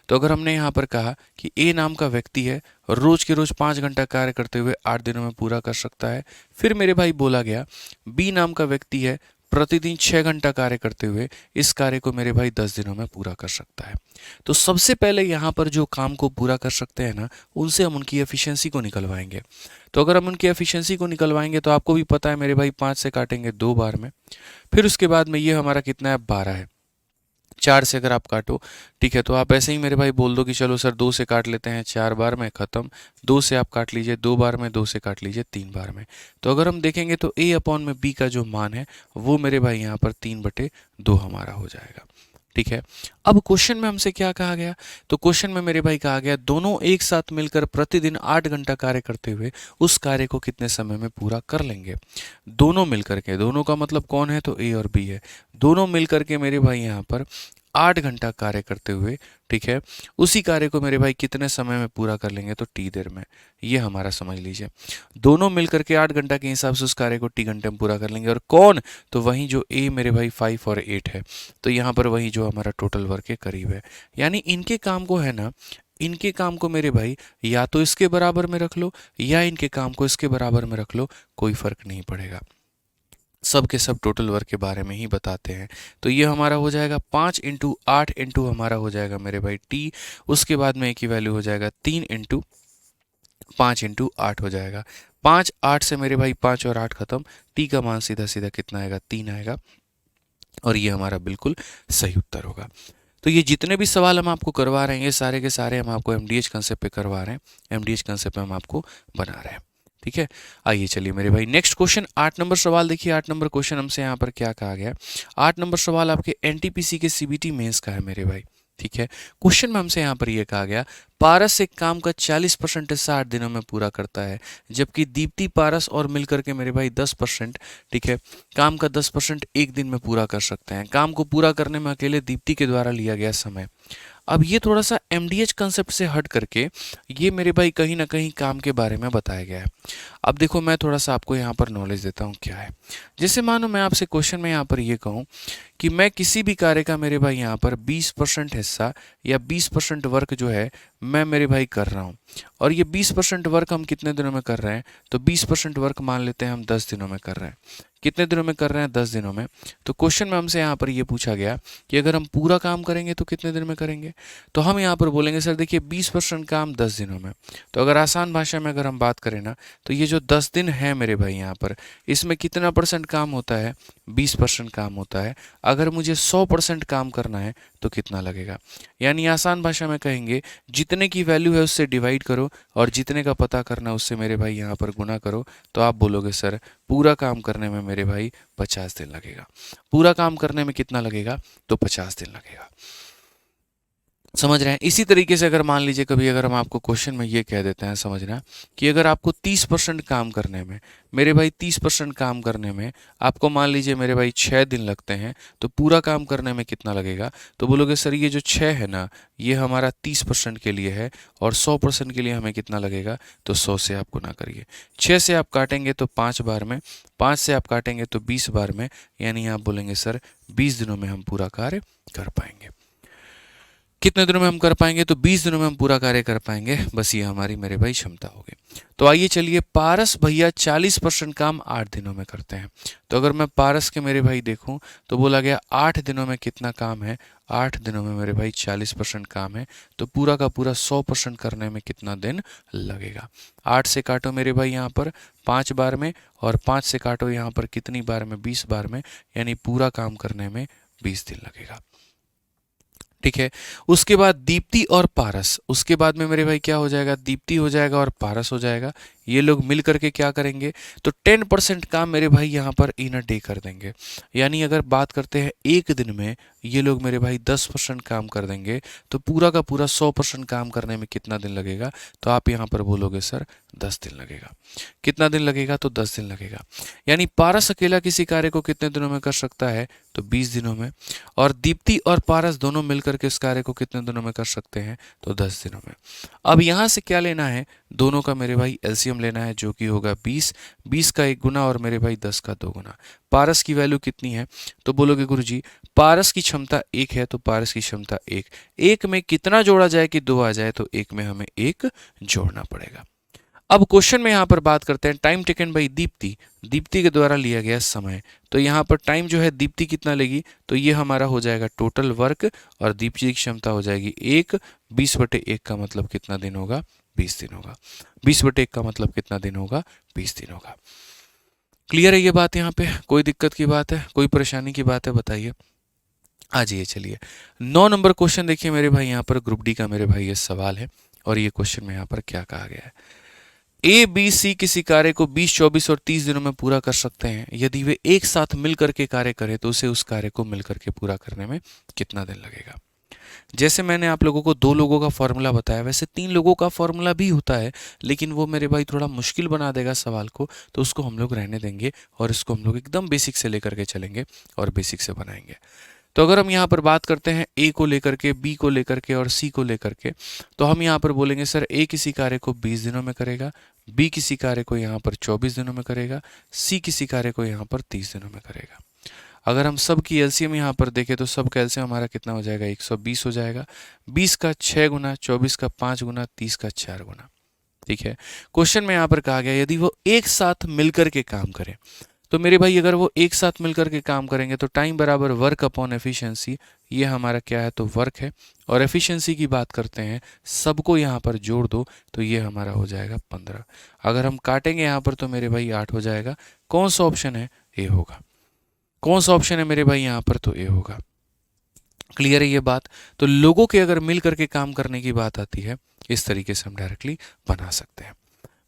Speaker 1: तो अगर हमने यहाँ पर कहा कि ए नाम का व्यक्ति है, रोज के रोज 5 घंटा कार्य करते हुए 8 दिनों में पूरा कर सकता है। फिर मेरे भाई बोला गया बी नाम का व्यक्ति है, प्रतिदिन 6 घंटा कार्य करते हुए इस कार्य को मेरे भाई 10 दिनों में पूरा कर सकता है। तो सबसे पहले यहाँ पर जो काम को पूरा कर सकते हैं ना, उनसे हम उनकी एफिशिएंसी को निकलवाएंगे। तो अगर हम उनकी एफिशिएंसी को निकलवाएंगे तो आपको भी पता है मेरे भाई 5 से काटेंगे 2 बार में, फिर उसके बाद में ये हमारा कितना है? 12 है। 4 से अगर आप काटो, ठीक है, तो आप ऐसे ही मेरे भाई बोल दो कि चलो सर 2 से काट लेते हैं, 4 बार में खत्म। 2 से आप काट लीजिए 2 बार में, 2 से काट लीजिए 3 बार में। तो अगर हम देखेंगे तो ए अपॉन में बी का जो मान है वो मेरे भाई यहाँ पर 3/2 हमारा हो जाएगा। ठीक है, अब क्वेश्चन में हमसे क्या कहा गया? तो क्वेश्चन में मेरे भाई कहा गया दोनों एक साथ मिलकर प्रतिदिन 8 घंटा कार्य करते हुए उस कार्य को कितने समय में पूरा कर लेंगे। दोनों मिलकर के, दोनों का मतलब कौन है? तो ए और बी है। दोनों मिलकर के मेरे भाई यहाँ पर 8 घंटा कार्य करते हुए, ठीक है, उसी कार्य को मेरे भाई कितने समय में पूरा कर लेंगे? तो टी देर में। ये हमारा समझ लीजिए, दोनों मिलकर के 8 घंटा के हिसाब से उस कार्य को टी घंटे में पूरा कर लेंगे। और कौन? तो वही जो ए मेरे भाई 5 और 8 है, तो यहाँ पर वही जो हमारा टोटल वर्क के करीब है। यानी इनके काम को है ना, इनके काम को मेरे भाई या तो इसके बराबर में रख लो या इनके काम को इसके बराबर में रख लो, कोई फर्क नहीं पड़ेगा, सब के सब टोटल वर्क के बारे में ही बताते हैं। तो ये हमारा हो जाएगा 5 इंटू 8 इंटू हमारा हो जाएगा मेरे भाई टी। उसके बाद में एक ही वैल्यू हो जाएगा 3 इंटू 5 इंटू 8 हो जाएगा। 5 8 से मेरे भाई 5 और 8 खत्म, टी का मान सीधा सीधा कितना आएगा? 3 आएगा, और ये हमारा बिल्कुल सही उत्तर होगा। तो ये जितने भी सवाल हम आपको करवा रहे हैं ये सारे के सारे हम आपको एमडीएच कंसेप्ट पे करवा रहे हैं, एमडीएच कंसेप्ट पे हम आपको बना रहे हैं। ठीक है, आइए चलिए मेरे भाई नेक्स्ट क्वेश्चन 8 नंबर सवाल देखिए। 8 नंबर क्वेश्चन हमसे यहाँ पर क्या कहा गया? 8 नंबर सवाल आपके एनटीपीसी के सीबीटी मेंस का है मेरे भाई। ठीक है, क्वेश्चन में हमसे यहाँ पर ये कहा गया पारस एक काम का 40% हिस्सा 8 दिनों में पूरा करता है, जबकि दीप्ति पारस और मिलकर के मेरे भाई 10%, ठीक है, काम का 10% एक दिन में पूरा कर सकते हैं। काम को पूरा करने में अकेले दीप्ति के द्वारा लिया गया समय। अब ये थोड़ा सा एमडीएच कंसेप्ट से हट करके ये मेरे भाई कहीं ना कहीं काम के बारे में बताया गया है। अब देखो मैं थोड़ा सा आपको यहाँ पर नॉलेज देता हूँ क्या है। जैसे मानो मैं आपसे क्वेश्चन में यहाँ पर ये कहूँ कि मैं किसी भी कार्य का मेरे भाई यहाँ पर 20% हिस्सा या 20% वर्क जो है मैं मेरे भाई कर रहा हूँ, और ये 20% वर्क हम कितने दिनों में कर रहे हैं? तो 20% वर्क मान लेते हैं हम 10 दिनों में कर रहे हैं। कितने दिनों में कर रहे हैं? 10 दिनों में। तो क्वेश्चन में हमसे यहाँ पर ये पूछा गया कि अगर हम पूरा काम करेंगे तो कितने दिन में करेंगे? तो हम यहाँ पर बोलेंगे सर देखिए 20% काम 10 दिनों में। तो अगर आसान भाषा में अगर हम बात करें ना, तो ये जो 10 दिन है मेरे भाई यहाँ पर, इसमें कितना परसेंट काम होता है? 20% काम होता है। अगर मुझे 100% काम करना है तो कितना लगेगा? यानी आसान भाषा में कहेंगे जितने की वैल्यू है उससे डिवाइड करो और जितने का पता करना है उससे मेरे भाई यहाँ पर गुना करो। तो आप बोलोगे सर पूरा काम करने में मेरे भाई 50 दिन लगेगा। पूरा काम करने में कितना लगेगा? तो 50 दिन लगेगा। समझ रहे हैं? इसी तरीके से अगर मान लीजिए कभी अगर हम आपको क्वेश्चन में ये कह देते हैं, समझना कि अगर आपको 30% काम करने में मेरे भाई 30% काम करने में आपको मान लीजिए मेरे भाई 6 दिन लगते हैं, तो पूरा काम करने में कितना लगेगा? तो बोलोगे सर ये जो 6 है ना, ये हमारा 30% के लिए है और 100% के लिए हमें कितना लगेगा? तो 100 से आप गुना करिए। 6 से आप काटेंगे तो 5 बार में, 5 से आप काटेंगे तो 20 बार में, यानी आप बोलेंगे सर 20 दिनों में हम पूरा कार्य कर पाएंगे। कितने दिनों में हम कर पाएंगे? तो 20 दिनों में हम पूरा कार्य कर पाएंगे। बस ये हमारी मेरे भाई क्षमता होगी। तो आइए चलिए, पारस भैया 40% काम 8 दिनों में करते हैं। तो अगर मैं पारस के मेरे भाई देखूं तो बोला गया 8 दिनों में कितना काम है? 8 दिनों में मेरे भाई 40% काम है। तो पूरा का पूरा 100% करने में कितना दिन लगेगा? 8 से काटो मेरे भाई यहाँ पर 5 बार में और 5 से काटो यहाँ पर कितनी बार में? 20 बार में, यानी पूरा काम करने में 20 दिन लगेगा। ठीक है। उसके बाद दीप्ति और पारस, उसके बाद में मेरे भाई क्या हो जाएगा? दीप्ति हो जाएगा और पारस हो जाएगा। ये लोग मिल करके क्या करेंगे? तो 10% काम मेरे भाई यहाँ पर इन अ डे कर देंगे। यानी अगर बात करते हैं एक दिन में ये लोग मेरे भाई 10% काम कर देंगे, तो पूरा का पूरा 100% काम करने में कितना दिन लगेगा? तो आप यहाँ पर बोलोगे सर 10 दिन लगेगा। कितना दिन लगेगा? तो 10 दिन लगेगा। यानी पारस अकेला किसी कार्य को कितने दिनों में कर सकता है? तो 20 दिनों में। और दीप्ति और पारस दोनों मिलकर के इस कार्य को कितने दिनों में कर सकते हैं? तो 10 दिनों में। अब यहाँ से क्या लेना है? दोनों का मेरे भाई एलसीएम लेना है, जो कि होगा 20। 20 का 1 गुना और मेरे भाई 10 का 2 गुना। पारस की वैल्यू कितनी है? तो बोलोगे गुरुजी पारस की क्षमता 1 है, तो पारस की क्षमता 1। 1 में कितना जोड़ा जाए कि 2 आ जाए? तो 1 में हमें 1 जोड़ना पड़ेगा। अब क्वेश्चन में यहाँ पर बात करते हैं time taken by Deepti, Deepti के द्वारा लिया गया समय। तो यहाँ पर टाइम जो है दीप्ति कितना लेगी? तो ये हमारा हो जाएगा टोटल वर्क और दीप्ति की क्षमता हो जाएगी 1। 20/1 का मतलब कितना दिन होगा? 20 दिन होगा। 20/1 का मतलब कितना दिन होगा? 20 दिन होगा। क्लियर है ये बात? यहाँ पे कोई दिक्कत की बात है, कोई परेशानी की बात है? बताइए। आ जाइए चलिए 9 नंबर क्वेश्चन देखिए मेरे भाई, यहाँ पर ग्रुप डी का मेरे भाई ये सवाल है और ये क्वेश्चन में यहाँ पर क्या कहा गया है? ए बी सी किसी कार्य को 20, 24 और 30 दिनों में पूरा कर सकते हैं। यदि वे एक साथ मिलकर के कार्य करें तो उसे उस कार्य को मिलकर के पूरा करने में कितना दिन लगेगा? जैसे मैंने आप लोगों को 2 लोगों का फॉर्मूला बताया, वैसे 3 लोगों का फॉर्मूला भी होता है, लेकिन वो मेरे भाई थोड़ा मुश्किल बना देगा सवाल को, तो उसको हम लोग रहने देंगे और इसको हम लोग एकदम बेसिक से लेकर के चलेंगे और बेसिक से बनाएंगे। तो अगर हम यहाँ पर बात करते हैं ए को लेकर के, बी को लेकर के और सी को लेकर के, तो हम यहाँ पर बोलेंगे सर ए किसी कार्य को 20 दिनों में करेगा, बी किसी कार्य को यहाँ पर 24 दिनों में करेगा, सी किसी कार्य को यहाँ पर 30 दिनों में करेगा। अगर हम सब की एलसीएम यहाँ पर देखें तो सब का एलसीएम हमारा कितना हो जाएगा? 120 हो जाएगा। 20 का 6 गुना, 24 का 5 गुना, 30 का 4 गुना। ठीक है। क्वेश्चन में यहाँ पर कहा गया यदि वो एक साथ मिलकर के काम करें, तो मेरे भाई अगर वो एक साथ मिलकर के काम करेंगे तो टाइम बराबर वर्क अपॉन एफिशिएंसी, ये हमारा क्या है? तो वर्क है। और एफिशिएंसी की बात करते हैं, सबको यहाँ पर जोड़ दो तो ये हमारा हो जाएगा 15। अगर हम काटेंगे यहाँ पर तो मेरे भाई 8 हो जाएगा। कौन सा ऑप्शन है? ए होगा। कौन सा ऑप्शन है मेरे भाई यहाँ पर? तो ए होगा। क्लियर है ये बात? तो लोगों के अगर मिल करके काम करने की बात आती है, इस तरीके से हम डायरेक्टली बना सकते हैं।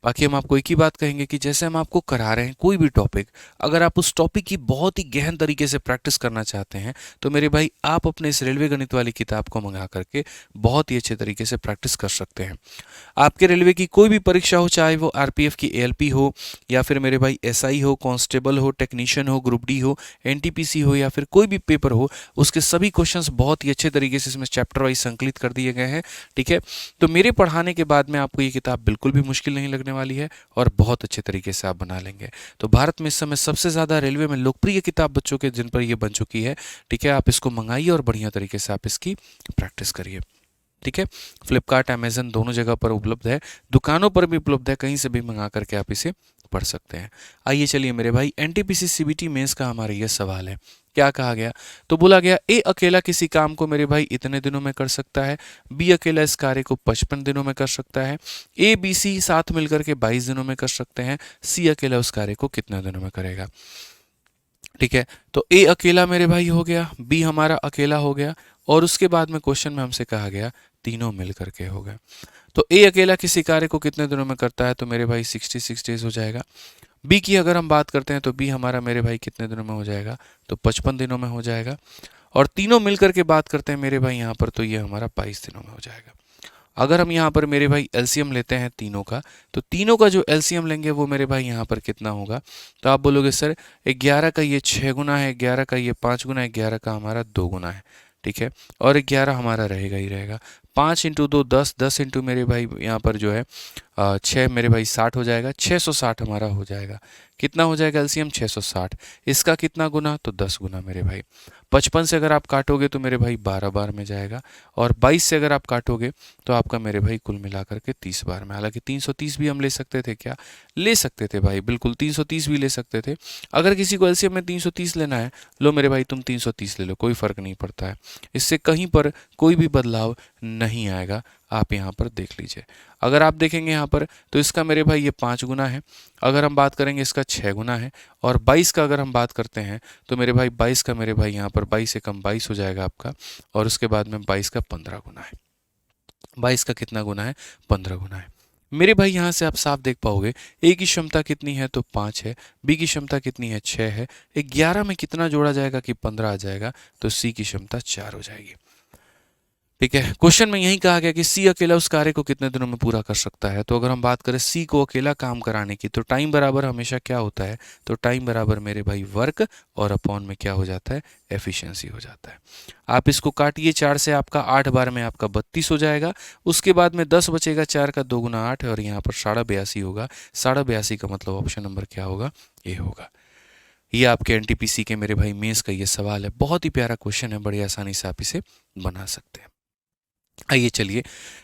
Speaker 1: बाकी हम आपको एक ही बात कहेंगे कि जैसे हम आपको करा रहे हैं कोई भी टॉपिक, अगर आप उस टॉपिक की बहुत ही गहन तरीके से प्रैक्टिस करना चाहते हैं तो मेरे भाई आप अपने इस रेलवे गणित वाली किताब को मंगा करके बहुत ही अच्छे तरीके से प्रैक्टिस कर सकते हैं। आपके रेलवे की कोई भी परीक्षा हो, चाहे वो आरपीएफ की एएलपी हो या फिर मेरे भाई एसआई हो, कांस्टेबल हो, टेक्नीशियन हो, ग्रुप डी हो, एनटीपीसी हो या फिर कोई भी पेपर हो, उसके सभी क्वेश्चंस बहुत ही अच्छे तरीके से इसमें चैप्टर वाइज संकलित कर दिए गए हैं। ठीक है। तो मेरे पढ़ाने के बाद में आपको ये किताब बिल्कुल भी मुश्किल नहीं लगने वाली है और बहुत अच्छे तरीके से आप बना लेंगे। तो भारत में इस समय सबसे ज़्यादा रेलवे में लोकप्रिय किताब बच्चों के जिन पर ये बन चुकी है। ठीक है। आप इसको मंगाइए और बढ़िया तरीके से आप इसकी प्रैक्टिस करिए। ठीक है। फ्लिपकार्ट, अमेजन दोनों जगह पर उपलब्ध है, दुकानों पर भी उपलब्ध है, कहीं से भी मंगा करके आप इसे पढ़ सकते हैं। आइए चलिए मेरे भाई, एनटीपीसी सीबीटी मेंस का हमारा ये सवाल है। क्या कहा गया? तो बोला गया ए अकेला किसी काम को मेरे भाई इतने दिनों में कर सकता है, बी अकेला इस कार्य को 55 दिनों में कर सकता है, ए बी सी साथ मिलकर के 22 दिनों में कर सकते हैं, सी अकेला उस कार्य को कितने दिनों में करेगा। ठीक है, तो ए अकेला मेरे भाई हो गया, बी हमारा अकेला हो गया, और उसके बाद में क्वेश्चन में हमसे कहा गया तीनों मिल करके हो गया। तो ए अकेला किसी कार्य को कितने दिनों में करता है, तो मेरे भाई 66 डेज हो जाएगा। बी की अगर हम बात करते हैं तो बी हमारा मेरे भाई कितने दिनों में हो जाएगा, तो 55 दिनों में हो जाएगा। और तीनों मिलकर के बात करते हैं मेरे भाई यहाँ पर, तो ये हमारा 22 दिनों में हो जाएगा। अगर हम यहाँ पर मेरे भाई एलसीएम लेते हैं तीनों का, तो तीनों का जो एलसीएम लेंगे वो मेरे भाई यहाँ पर कितना होगा, तो आप बोलोगे सर 11 का ये 6 गुना है, 11 का ये 5 गुना है, 11 का हमारा 2 गुना है। ठीक है, और 11 हमारा रहेगा ही रहेगा। 5 इंटू 2 10, 10 इंटू मेरे भाई यहाँ पर जो है 6 मेरे भाई 60 हो जाएगा, 660 हमारा हो जाएगा। कितना हो जाएगा एलसीएम? 660। इसका कितना गुना, तो 10 गुना मेरे भाई। 55 से अगर आप काटोगे तो मेरे भाई 12 बार में जाएगा, और 22 से अगर आप काटोगे तो आपका मेरे भाई कुल मिलाकर के 30 बार में। हालांकि 330 भी हम ले सकते थे, क्या ले सकते थे भाई, बिल्कुल 330 भी ले सकते थे। अगर किसी को एलसीएम में 330 लेना है, लो मेरे भाई तुम 330 ले लो, कोई फ़र्क नहीं पड़ता है, इससे कहीं पर कोई भी बदलाव नहीं आएगा। आप यहाँ पर देख लीजिए, अगर आप देखेंगे यहाँ पर तो इसका मेरे भाई ये 5 गुना है, अगर हम बात करेंगे इसका 6 गुना है, और 22 का अगर हम बात करते हैं तो मेरे भाई 22 का मेरे भाई यहाँ पर 22 से कम 22 हो जाएगा आपका, और उसके बाद में 22 का 15 गुना है। 22 का कितना गुना है? 15 गुना है। मेरे भाई यहाँ से आप साफ देख पाओगे ए की क्षमता कितनी है, तो 5 है, बी की क्षमता कितनी है, 6 है, 11 में कितना जोड़ा जाएगा कि 15 आ जाएगा, तो सी की क्षमता 4 हो जाएगी। ठीक है, क्वेश्चन में यही कहा गया कि सी अकेला उस कार्य को कितने दिनों में पूरा कर सकता है। तो अगर हम बात करें सी को अकेला काम कराने की, तो टाइम बराबर हमेशा क्या होता है, तो टाइम बराबर मेरे भाई वर्क, और अपॉन में क्या हो जाता है, एफिशिएंसी हो जाता है। आप इसको काटिए 4 से, आपका 8 बार में आपका 32 हो जाएगा। उसके बाद में 10 बचेगा, 4 का 2 गुना 8 है, और यहाँ पर 82.5 होगा। 82.5 का मतलब ऑप्शन नंबर क्या होगा, ए होगा। ये आपके एनटीपीसी के मेरे भाई मेंस का ये सवाल है, बहुत ही प्यारा क्वेश्चन है, बड़ी आसानी से आप इसे बना सकते हैं। आइए चलिए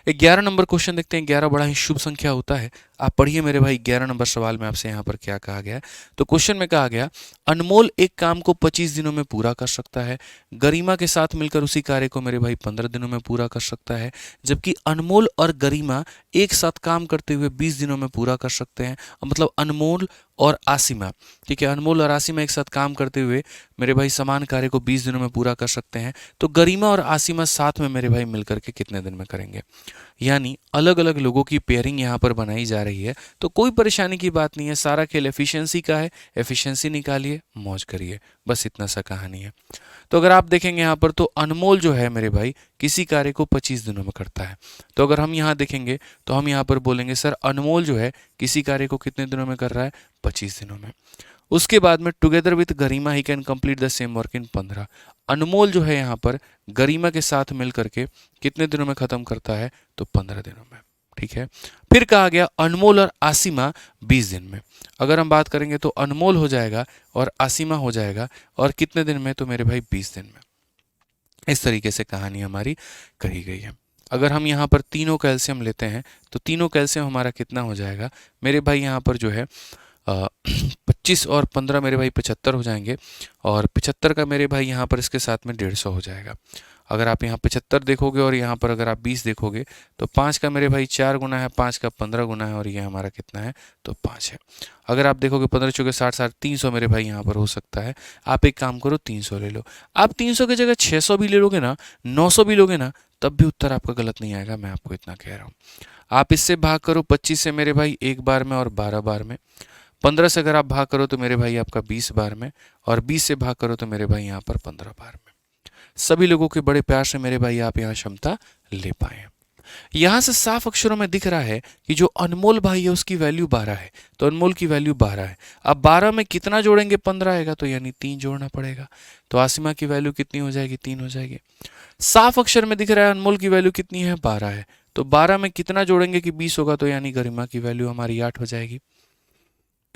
Speaker 1: 11 नंबर क्वेश्चन देखते हैं। 11 बड़ा ही शुभ संख्या होता है। आप पढ़िए मेरे भाई, 11 नंबर सवाल में आपसे यहाँ पर क्या कहा गया है। तो क्वेश्चन में कहा गया अनमोल एक काम को 25 दिनों में पूरा कर सकता है, गरिमा के साथ मिलकर उसी कार्य को मेरे भाई 15 दिनों में पूरा कर सकता है, जबकि अनमोल और गरिमा एक साथ काम करते हुए 20 दिनों में पूरा कर सकते हैं। मतलब अनमोल और आसिमा, ठीक है, अनमोल और आसिमा एक साथ काम करते हुए मेरे भाई समान कार्य को 20 दिनों में पूरा कर सकते हैं, तो गरिमा और आसिमा साथ में मेरे भाई मिलकर के कितने दिन में करेंगे। यानी अलग अलग लोगों की पेयरिंग यहाँ पर बनाई जा रही है, तो कोई परेशानी की बात नहीं है, सारा खेल एफिशिएंसी का है, एफिशिएंसी निकालिए, मौज करिए, बस इतना सा कहानी है। तो अगर आप देखेंगे यहाँ पर, तो अनमोल जो है मेरे भाई किसी कार्य को 25 दिनों में करता है। तो अगर हम यहाँ देखेंगे तो हम यहाँ पर बोलेंगे सर अनमोल जो है किसी कार्य को कितने दिनों में कर रहा है, 25 दिनों में। उसके बाद में together with Garima he can complete the same work in 15। अनमोल जो है यहाँ पर गरिमा के साथ मिल करके कितने दिनों में खत्म करता है, तो 15 दिनों में। ठीक है, फिर कहा गया अनमोल और आसिमा 20 दिन में। अगर हम बात करेंगे तो अनमोल हो जाएगा और आसिमा हो जाएगा, और कितने दिन में, तो मेरे भाई 20 दिन में। इस तरीके से कहानी हमारी कही गई है। अगर हम यहाँ पर तीनों कैल्शियम लेते हैं तो तीनों कैल्शियम हमारा कितना हो जाएगा मेरे भाई, यहाँ पर जो है 25 और 15 मेरे भाई 75 हो जाएंगे, और 75 का मेरे भाई यहाँ पर इसके साथ में 150 हो जाएगा। अगर आप यहाँ 75 देखोगे और यहाँ पर अगर आप 20 देखोगे तो 5 का मेरे भाई 4 गुना है, 5 का 15 गुना है, और ये हमारा कितना है, तो 5 है। अगर आप देखोगे 15 चौके 60 60 300 मेरे भाई यहाँ पर हो सकता है। आप एक काम करो 300 ले लो। आप 300 की जगह 600 भी ले लोगे ना, 900 भी लोगे ना, तब भी उत्तर आपका गलत नहीं आएगा, मैं आपको इतना कह रहा हूँ। आप इससे भाग करो 25 से मेरे भाई 1 बार में और 12 बार में, 15 से अगर आप भाग करो तो मेरे भाई आपका 20 बार में, और 20 से भाग करो तो मेरे भाई यहाँ पर 15 बार में। सभी लोगों के बड़े प्यार से मेरे भाई आप यहाँ क्षमता ले पाए। यहाँ से साफ अक्षरों में दिख रहा है कि जो अनमोल भाई है उसकी वैल्यू 12 है, तो अनमोल की वैल्यू 12 है। अब 12 में कितना जोड़ेंगे, 15 आएगा, तो यानी 3 जोड़ना पड़ेगा। तो आसिमा की वैल्यू कितनी हो जाएगी, 3 हो जाएगी। साफ अक्षर में दिख रहा है अनमोल की वैल्यू कितनी है, 12 है, तो 12 में कितना जोड़ेंगे कि 20 होगा, तो यानी गरिमा की वैल्यू हमारी 8 हो जाएगी।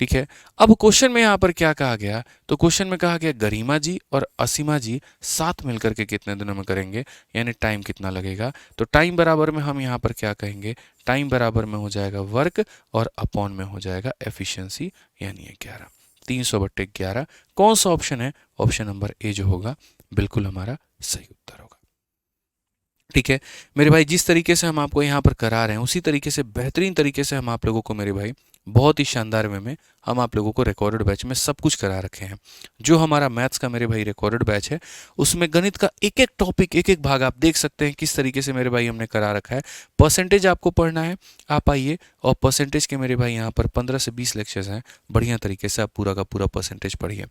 Speaker 1: ठीक है। अब क्वेश्चन में यहाँ पर क्या कहा गया, तो क्वेश्चन में कहा गया गरिमा जी और असीमा जी साथ मिलकर के कितने दिनों में करेंगे, यानी टाइम कितना लगेगा। तो टाइम बराबर में हम यहाँ पर क्या कहेंगे, टाइम बराबर में हो जाएगा वर्क और अपॉन में हो जाएगा एफिशिएंसी, यानी 11। 300/11 कौन सा ऑप्शन है, ऑप्शन नंबर ए जो होगा बिल्कुल हमारा सही उत्तर होगा। ठीक है मेरे भाई, जिस तरीके से हम आपको यहाँ पर करा रहे हैं उसी तरीके से बेहतरीन तरीके से हम आप लोगों को मेरे भाई बहुत ही शानदार वे में हम आप लोगों को रिकॉर्डेड बैच में सब कुछ करा रखे हैं। जो हमारा मैथ्स का मेरे भाई रिकॉर्डेड बैच है उसमें गणित का एक एक टॉपिक एक एक भाग आप देख सकते हैं किस तरीके से मेरे भाई हमने करा रखा है। परसेंटेज आपको पढ़ना है, आप आइए और परसेंटेज के मेरे भाई यहाँ पर 15 से 20 लेक्चर्स हैं, बढ़िया तरीके से आप पूरा का पूरा परसेंटेज पढ़िए।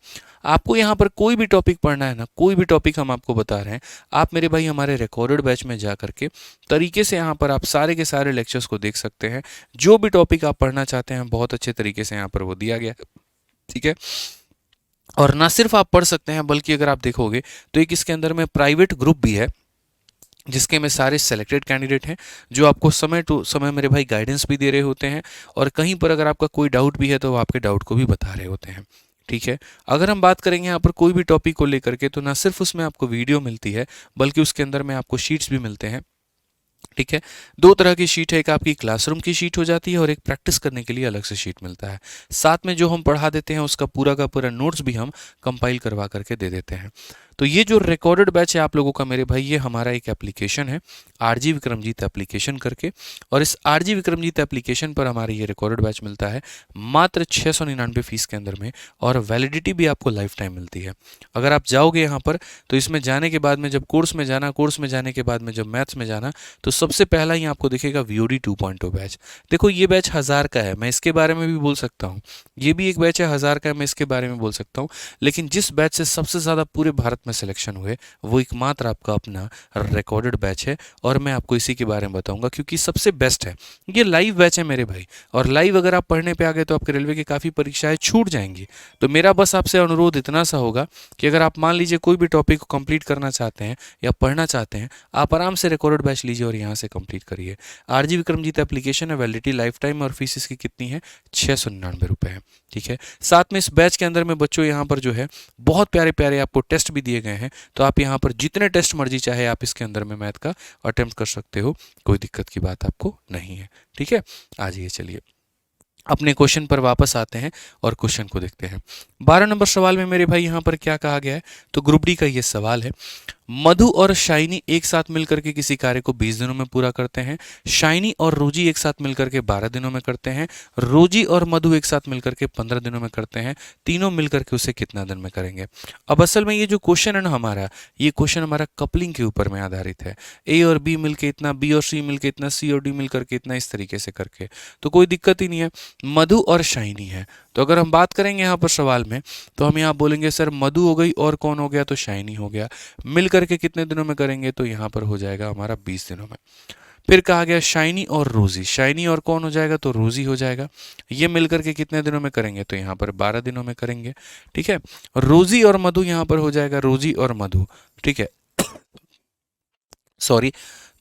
Speaker 1: आपको यहाँ पर कोई भी टॉपिक पढ़ना है ना, कोई भी टॉपिक हम आपको बता रहे हैं, आप मेरे भाई हमारे रिकॉर्डेड बैच में जा करके तरीके से यहाँ पर आप सारे के सारे लेक्चर्स को देख सकते हैं। जो भी टॉपिक आप पढ़ना चाहते हैं बहुत अच्छे तरीके से यहाँ पर वो दिया गया है। ठीक है, और ना सिर्फ आप पढ़ सकते हैं बल्कि अगर आप देखोगे तो एक इसके अंदर में प्राइवेट ग्रुप भी है जिसके में सारे सेलेक्टेड कैंडिडेट हैं जो आपको समय टू समय मेरे भाई गाइडेंस भी दे रहे होते हैं, और कहीं पर अगर आपका कोई डाउट भी है तो वो आपके डाउट को भी बता रहे होते हैं। ठीक है, अगर हम बात करेंगे यहाँ पर कोई भी टॉपिक को लेकर के तो ना सिर्फ उसमें आपको वीडियो मिलती है बल्कि उसके अंदर में आपको शीट्स भी मिलते हैं। ठीक है, दो तरह की शीट है, एक आपकी क्लासरूम की शीट हो जाती है और एक प्रैक्टिस करने के लिए अलग से शीट मिलता है। साथ में जो हम पढ़ा देते हैं उसका पूरा का पूरा नोट्स भी हम कंपाइल करवा करके दे देते हैं। तो ये जो रिकॉर्डेड बैच है आप लोगों का मेरे भाई, ये हमारा एक एप्लीकेशन है आरजी विक्रमजीत एप्लीकेशन करके, और इस आरजी विक्रमजीत एप्लीकेशन पर हमारा ये रिकॉर्डेड बैच मिलता है मात्र 699 फीस के अंदर में, और वैलिडिटी भी आपको लाइफ टाइम मिलती है। अगर आप जाओगे यहाँ पर तो इसमें जाने के बाद में जब कोर्स में जाना, कोर्स में जाने के बाद में जब मैथ्स में जाना, तो सबसे पहला ही आपको दिखेगा VOD 2.0 बैच। देखो ये बैच 1000 का है, मैं इसके बारे में भी बोल सकता हूँ, ये भी एक बैच है 1000 का है, मैं इसके बारे में बोल सकता हूँ। लेकिन जिस बैच से सबसे ज़्यादा पूरे भारत में सिलेक्शन हुए वो एकमात्र आपका अपना रिकॉर्डेड बैच है, और मैं आपको इसी के बारे में बताऊंगा क्योंकि सबसे बेस्ट है। ये लाइव बैच है मेरे भाई, और लाइव अगर आप पढ़ने पे आ गए तो आपके रेलवे की काफ़ी परीक्षाएं छूट जाएंगी। तो मेरा बस आपसे अनुरोध इतना सा होगा कि अगर आप मान लीजिए कोई भी टॉपिक को कंप्लीट करना चाहते हैं या पढ़ना चाहते हैं, आप आराम से रिकॉर्डेड बैच लीजिए और यहाँ से कंप्लीट करिए। आरजी विक्रमजीत एप्लीकेशन है, वैलिडिटी लाइफ टाइम, और फीस इसकी कितनी है, 699 रुपये है। ठीक है, साथ में इस बैच के अंदर में बच्चों यहाँ पर जो है बहुत प्यारे प्यारे आपको टेस्ट भी दिए गए हैं, तो आप यहाँ पर जितने टेस्ट मर्जी चाहे आप इसके अंदर में मैथ का अटेम्प्ट कर सकते हो, कोई दिक्कत की बात आपको नहीं है। ठीक है, आ जाइए, चलिए अपने क्वेश्चन पर वापस आते हैं और क्वेश्चन को देखते हैं। 12 नंबर सवाल में मेरे भाई यहाँ पर क्या कहा गया है, तो ग्रुप डी का ये सवाल है। मधु और शाइनी एक साथ मिलकर के किसी कार्य को 20 दिनों में पूरा करते हैं। शाइनी और रोजी एक साथ मिलकर के 12 दिनों में करते हैं। रोजी और मधु एक साथ मिलकर के 15 दिनों में करते हैं। तीनों मिलकर के उसे कितना दिन में करेंगे। अब असल में ये जो क्वेश्चन है ना हमारा, ये क्वेश्चन हमारा कपलिंग के ऊपर में आधारित है। ए और बी मिलकर इतना, बी और सी मिलकर इतना, सी और डी मिलकर के इतना, इस तरीके से करके, तो कोई दिक्कत ही नहीं है। मधु और शाइनी है, तो अगर हम बात करेंगे यहाँ पर सवाल में, तो हम यहाँ बोलेंगे सर मधु हो गई और कौन हो गया, तो शाइनी हो गया, मिल करके कितने दिनों में करेंगे, तो यहाँ पर हो जाएगा हमारा 20 दिनों में। फिर कहा गया शाइनी और रोजी, शाइनी और कौन हो जाएगा, तो रोजी हो जाएगा, ये मिलकर के कितने दिनों में करेंगे, तो यहाँ पर 12 दिनों में करेंगे। ठीक है, रोजी और मधु यहाँ पर हो जाएगा रोजी और मधु। ठीक है, सॉरी,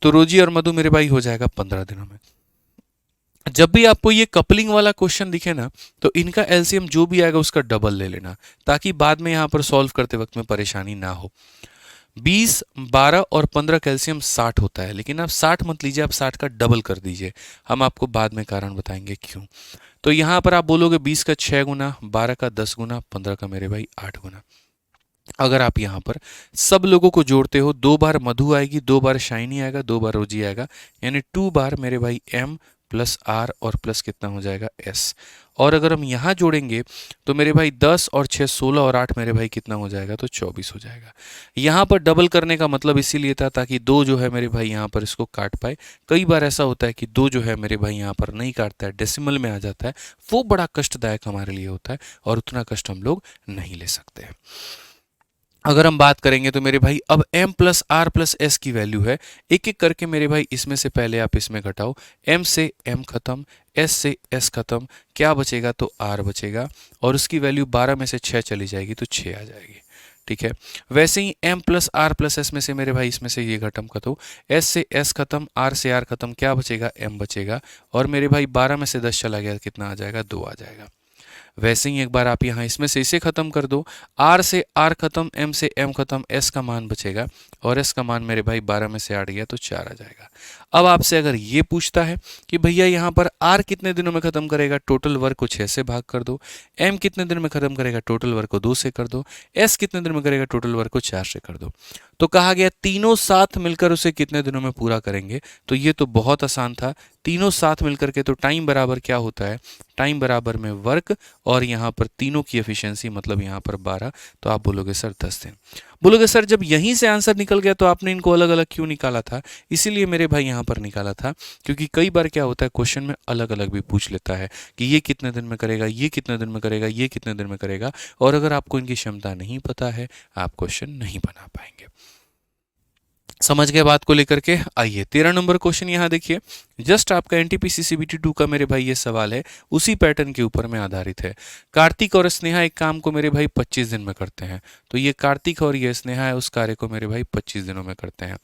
Speaker 1: तो रोजी और मधु मेरे भाई हो जाएगा 15 दिनों में। जब भी आपको ये कपलिंग वाला क्वेश्चन दिखे ना, तो इनका एलसीएम जो भी आएगा उसका डबल ले लेना, ताकि बाद में यहाँ पर सॉल्व करते वक्त में परेशानी ना हो। 20, 12 और 15 कैल्शियम 60 होता है, लेकिन आप 60 मत लीजिए, आप 60 का डबल कर दीजिए। हम आपको बाद में कारण बताएंगे क्यों। तो यहाँ पर आप बोलोगे 20 का 6 गुना, 12 का 10 गुना, 15 का मेरे भाई 8 गुना। अगर आप यहाँ पर सब लोगों को जोड़ते हो, 2 बार मधु आएगी, 2 बार शाइनी आएगा, 2 बार रोजी आएगा, यानी 2 बार मेरे भाई M प्लस R और प्लस कितना हो जाएगा S। और अगर हम यहाँ जोड़ेंगे तो मेरे भाई 10 और 6 16 और 8 मेरे भाई कितना हो जाएगा, तो 24 हो जाएगा। यहाँ पर डबल करने का मतलब इसीलिए था ताकि 2 जो है मेरे भाई यहाँ पर इसको काट पाए। कई बार ऐसा होता है कि 2 जो है मेरे भाई यहाँ पर नहीं काटता है, डेसिमल में आ जाता है, वो बड़ा कष्टदायक हमारे लिए होता है और उतना कष्ट हम लोग नहीं ले सकते हैं। अगर हम बात करेंगे तो मेरे भाई अब M plus R plus S की वैल्यू है, एक एक करके मेरे भाई इसमें से पहले आप इसमें घटाओ, M से M खत्म, S से S खत्म, क्या बचेगा, तो R बचेगा, और उसकी वैल्यू 12 में से 6 चली जाएगी तो 6 आ जाएगी। ठीक है, वैसे ही M plus R plus S में से मेरे भाई इसमें से ये खत्म खत्म, S से S खत्म, R से R खत्म, क्या बचेगा, M बचेगा, और मेरे भाई 12 में से 10 चला गया, कितना आ जाएगा, 2 आ जाएगा। वैसे ही एक बार आप यहाँ इसमें से इसे खत्म कर दो, r से r खत्म, m से m खत्म, s का मान बचेगा और s का मान मेरे भाई 12 में से 8 गया तो 4 आ जाएगा। अब आपसे अगर ये पूछता है कि भैया यहाँ पर r कितने दिनों में खत्म करेगा, टोटल वर्क को 6 से भाग कर दो, m कितने दिन में खत्म करेगा, टोटल वर्क को 2 से कर दो, s कितने दिन में करेगा, टोटल वर्क को 4 से कर दो। तो कहा गया तीनों साथ मिलकर उसे कितने दिनों में पूरा करेंगे, तो ये तो बहुत आसान था, तीनों साथ मिलकर के तो टाइम बराबर क्या होता है, टाइम बराबर में वर्क और यहाँ पर तीनों की एफिशिएंसी मतलब यहाँ पर 12, तो आप बोलोगे सर 10 दिन। बोलोगे सर जब यहीं से आंसर निकल गया तो आपने इनको अलग अलग क्यों निकाला था, इसीलिए मेरे भाई यहाँ पर निकाला था क्योंकि कई बार क्या होता है क्वेश्चन में अलग अलग भी पूछ लेता है कि ये कितने दिन में करेगा, ये कितने दिन में करेगा, ये कितने दिन में करेगा, और अगर आपको इनकी क्षमता नहीं पता है आप क्वेश्चन नहीं बना पाएंगे। समझ गए बात को लेकर के। आइए 13 नंबर क्वेश्चन यहाँ देखिए, जस्ट आपका एनटीपीसी सीबीटी 2 का मेरे भाई ये सवाल है, उसी पैटर्न के ऊपर में आधारित है। कार्तिक और स्नेहा एक काम को मेरे भाई 25 दिन में करते हैं, तो ये कार्तिक और ये स्नेहा है उस कार्य को मेरे भाई 25 दिनों में करते हैं।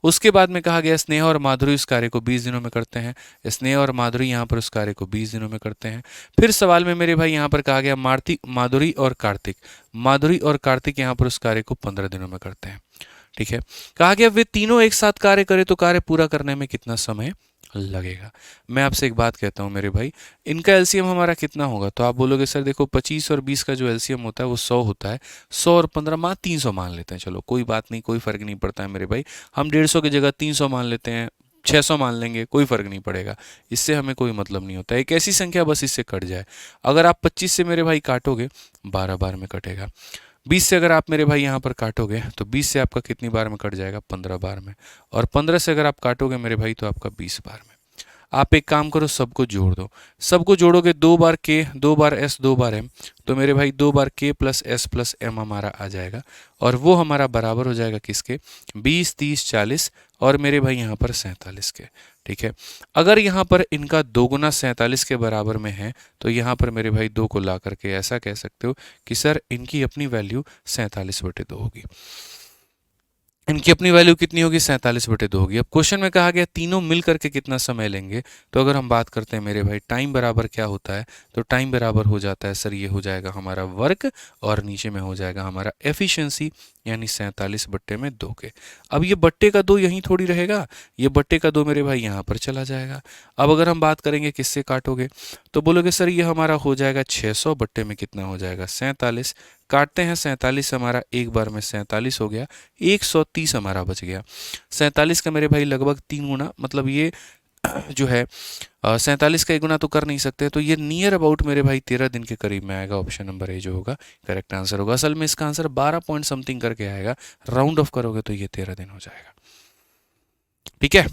Speaker 1: उसके बाद में कहा गया स्नेहा और माधुरी उस कार्य को 20 दिनों में करते हैं, स्नेहा और माधुरी यहाँ पर उस कार्य को 20 दिनों में करते हैं। फिर सवाल में मेरे भाई यहाँ पर कहा गया माधुरी और कार्तिक यहाँ पर उस कार्य को 15 दिनों में करते हैं। ठीक है, कहा गया वे तीनों एक साथ कार्य करें तो कार्य पूरा करने में कितना समय लगेगा। मैं आपसे एक बात कहता हूं मेरे भाई, इनका एलसीएम हमारा कितना होगा, तो आप बोलोगे सर देखो 25 और 20 का जो एलसीएम होता है वो 100 होता है, 100 और 15 मान 300 मान लेते हैं, चलो कोई बात नहीं, कोई फर्क नहीं पड़ता है मेरे भाई, हम 150 की जगह 300 मान लेते हैं, 600 मान लेंगे, कोई फर्क नहीं पड़ेगा, इससे हमें कोई मतलब नहीं होता। एक ऐसी संख्या बस इससे कट जाए, अगर आप 25 से मेरे भाई काटोगे 12 बार में कटेगा, 20 से अगर आप मेरे भाई यहाँ पर काटोगे तो 20 से आपका कितनी बार में कट जाएगा, 15 बार में, और 15 से अगर आप काटोगे मेरे भाई तो आपका 20 बार में। आप एक काम करो, सबको जोड़ दो, सबको जोड़ोगे 2 बार के, 2 बार एस, 2 बार एम, तो मेरे भाई 2 बार के प्लस एस प्लस एम हमारा आ जाएगा, और वो हमारा बराबर हो जाएगा किसके, 20, 30, 40 और मेरे भाई यहाँ पर 47 के। ठीक है, अगर यहाँ पर इनका 2 गुना 47 के बराबर में है तो यहाँ पर मेरे भाई 2 को ला करके ऐसा कह सकते हो कि सर इनकी अपनी वैल्यू 47/2 होगी। इनकी अपनी वैल्यू कितनी होगी, 47/2 होगी। अब क्वेश्चन में कहा गया तीनों मिल करके कितना समय लेंगे, तो अगर हम बात करते हैं मेरे भाई टाइम बराबर क्या होता है, तो टाइम बराबर हो जाता है सर, ये हो जाएगा हमारा वर्क और नीचे में हो जाएगा हमारा एफिशिएंसी, यानी 47/2 के। अब ये बट्टे का 2 यहीं थोड़ी रहेगा, ये बट्टे का 2 मेरे भाई यहाँ पर चला जाएगा। अब अगर हम बात करेंगे किससे काटोगे, तो बोलोगे सर ये हमारा हो जाएगा 600 बट्टे में कितना हो जाएगा, 47, काटते हैं 47, हमारा एक बार में 47 हो गया, 130 हमारा बच गया। 47 का मेरे भाई लगभग 3 गुना, मतलब ये जो है 47 का 1 गुना तो कर नहीं सकते, तो ये नियर अबाउट मेरे भाई 13 दिन के करीब में आएगा। ऑप्शन नंबर ए जो होगा करेक्ट आंसर होगा। असल में इसका आंसर 12 पॉइंट समथिंग करके आएगा, राउंड ऑफ करोगे तो ये 13 दिन हो जाएगा। ठीक है,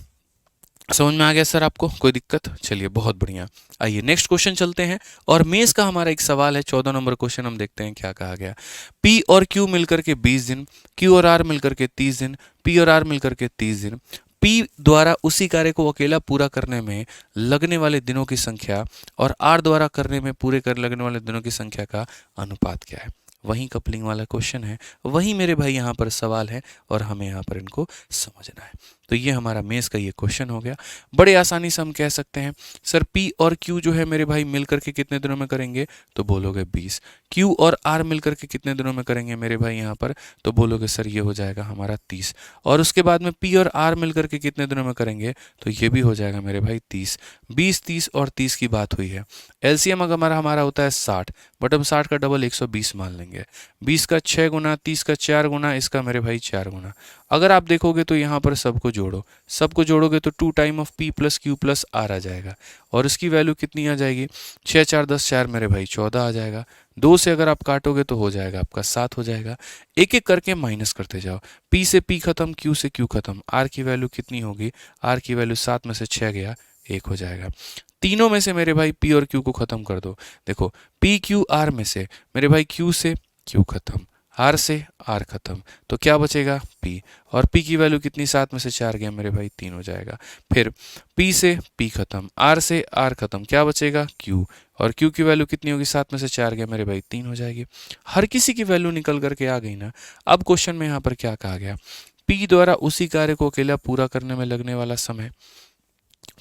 Speaker 1: समझ में आ गया सर आपको, कोई दिक्कत, चलिए बहुत बढ़िया। आइए नेक्स्ट क्वेश्चन चलते हैं, और मेंस का हमारा एक सवाल है, 14 नंबर क्वेश्चन। हम देखते हैं क्या कहा गया। P और Q मिलकर के 20 दिन, Q और R मिलकर के 30 दिन, P और R मिलकर के 30 दिन। P द्वारा उसी कार्य को अकेला पूरा करने में लगने वाले दिनों की संख्या और R द्वारा करने में पूरे कर लगने वाले दिनों की संख्या का अनुपात क्या है। वही कपलिंग वाला क्वेश्चन है, वही मेरे भाई यहाँ पर सवाल है, और हमें यहाँ पर इनको समझना है। तो ये हमारा मेंस का ये क्वेश्चन हो गया। बड़े आसानी से हम कह सकते हैं सर P और Q जो है मेरे भाई मिल करके कितने दिनों में करेंगे, तो बोलोगे 20। Q और R मिल करके कितने दिनों में करेंगे मेरे भाई यहाँ पर, तो बोलोगे सर ये हो जाएगा हमारा 30। और उसके बाद में P और R मिल करके कितने दिनों में करेंगे, तो ये भी हो जाएगा मेरे भाई 30। 20, 30 और 30 की बात हुई है। एलसीएम अगर हमारा होता है 60, बट हम 60 का डबल 120 मान लेंगे। 20 का 6 गुना, 30 का 4 गुना, इसका मेरे भाई 4 गुना। अगर आप देखोगे तो यहाँ पर सबको जोड़ो, सबको जोड़ोगे तो 2 time of P plus Q plus R आ जाएगा, और इसकी वैल्यू कितनी आ जाएगी, 6 4 10 4 मेरे भाई 14 आ जाएगा। 2 से अगर आप काटोगे तो हो जाएगा आपका 7 हो जाएगा। एक एक करके माइनस करते जाओ, P से P खत्म, Q से Q खत्म, R की वैल्यू कितनी होगी, R की वैल्यू 7 में से 6 गया, 1 हो जाएगा। तीनों में से मेरे भाई P और Q को खत्म कर दो। देखो P Q R में से मेरे भाई Q से Q खत्म, R से R खत्म, तो क्या बचेगा P, और P की वैल्यू कितनी, 7 में से 4 गया मेरे भाई 3 हो जाएगा। फिर P से P खत्म, R से R खत्म, क्या बचेगा Q, और Q की वैल्यू कितनी होगी, 7 में से 4 गया मेरे भाई 3 हो जाएगी। हर किसी की वैल्यू निकल करके आ गई ना। अब क्वेश्चन में यहाँ पर क्या कहा गया, P द्वारा उसी कार्य को अकेला पूरा करने में लगने वाला समय,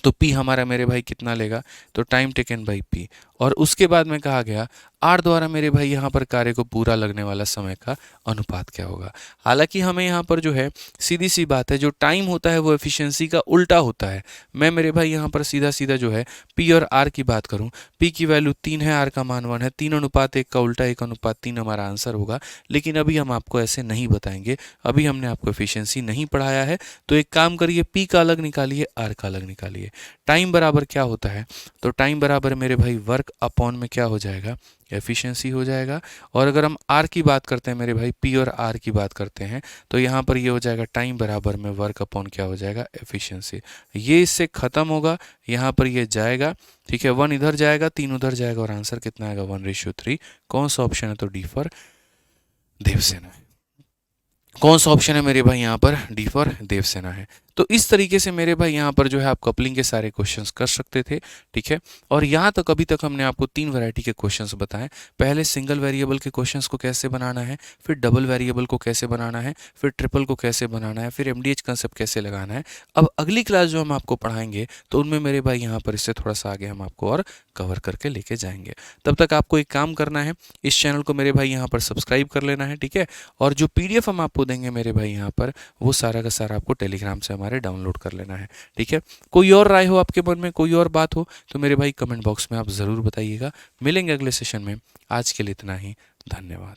Speaker 1: तो P हमारा मेरे भाई कितना लेगा, तो टाइम टेकन बाई P, और उसके बाद में कहा गया आर द्वारा मेरे भाई यहाँ पर कार्य को पूरा लगने वाला समय का अनुपात क्या होगा। हालांकि हमें यहाँ पर जो है सीधी सी बात है, जो टाइम होता है वो एफिशिएंसी का उल्टा होता है। मैं मेरे भाई यहाँ पर सीधा सीधा जो है पी और आर की बात करूँ, पी की वैल्यू 3 है, आर का मान 1 है, 3:1 का उल्टा 1:3 हमारा आंसर होगा। लेकिन अभी हम आपको ऐसे नहीं बताएंगे, अभी हमने आपको एफिशिएंसी नहीं पढ़ाया है। तो एक काम करिए, पी का अलग निकालिए, आर का अलग निकालिए। टाइम बराबर क्या होता है, तो टाइम बराबर मेरे भाई वर्क अपॉन में क्या हो जाएगा, एफिशिएंसी हो जाएगा। और अगर हम आर की बात करते हैं मेरे भाई, पी और आर की बात करते हैं, तो यहाँ पर ये हो जाएगा टाइम बराबर में वर्क अपॉन क्या हो जाएगा, एफिशिएंसी। ये इससे खत्म होगा, यहाँ पर ये जाएगा, ठीक है, 1 इधर जाएगा, 3 उधर जाएगा और आंसर कितना आएगा, 1:3। कौन सा ऑप्शन है, तो डी फॉर देवसेना है। कौन सा ऑप्शन है मेरे भाई यहाँ पर, डी फॉर देवसेना है। तो इस तरीके से मेरे भाई यहाँ पर जो है आप कपलिंग के सारे क्वेश्चंस कर सकते थे, ठीक है। और यहाँ तक अभी तक हमने आपको 3 वैरायटी के क्वेश्चंस बताए। पहले सिंगल वेरिएबल के क्वेश्चंस को कैसे बनाना है, फिर डबल वेरिएबल को कैसे बनाना है, फिर ट्रिपल को कैसे बनाना है, फिर एमडीएच कंसेप्ट कैसे लगाना है। अब अगली क्लास जो हम आपको पढ़ाएंगे तो उनमें मेरे भाई यहाँ पर इससे थोड़ा सा आगे हम आपको और कवर करके लेके जाएंगे। तब तक आपको एक काम करना है, इस चैनल को मेरे भाई यहाँ पर सब्सक्राइब कर लेना है, ठीक है। और जो पीडीएफ हम आपको देंगे मेरे भाई यहाँ पर, वो सारा का सारा आपको टेलीग्राम से हमारे डाउनलोड कर लेना है, ठीक है। कोई और राय हो आपके मन में, कोई और बात हो, तो मेरे भाई कमेंट बॉक्स में आप ज़रूर बताइएगा। मिलेंगे अगले सेशन में। आज के लिए इतना ही, धन्यवाद।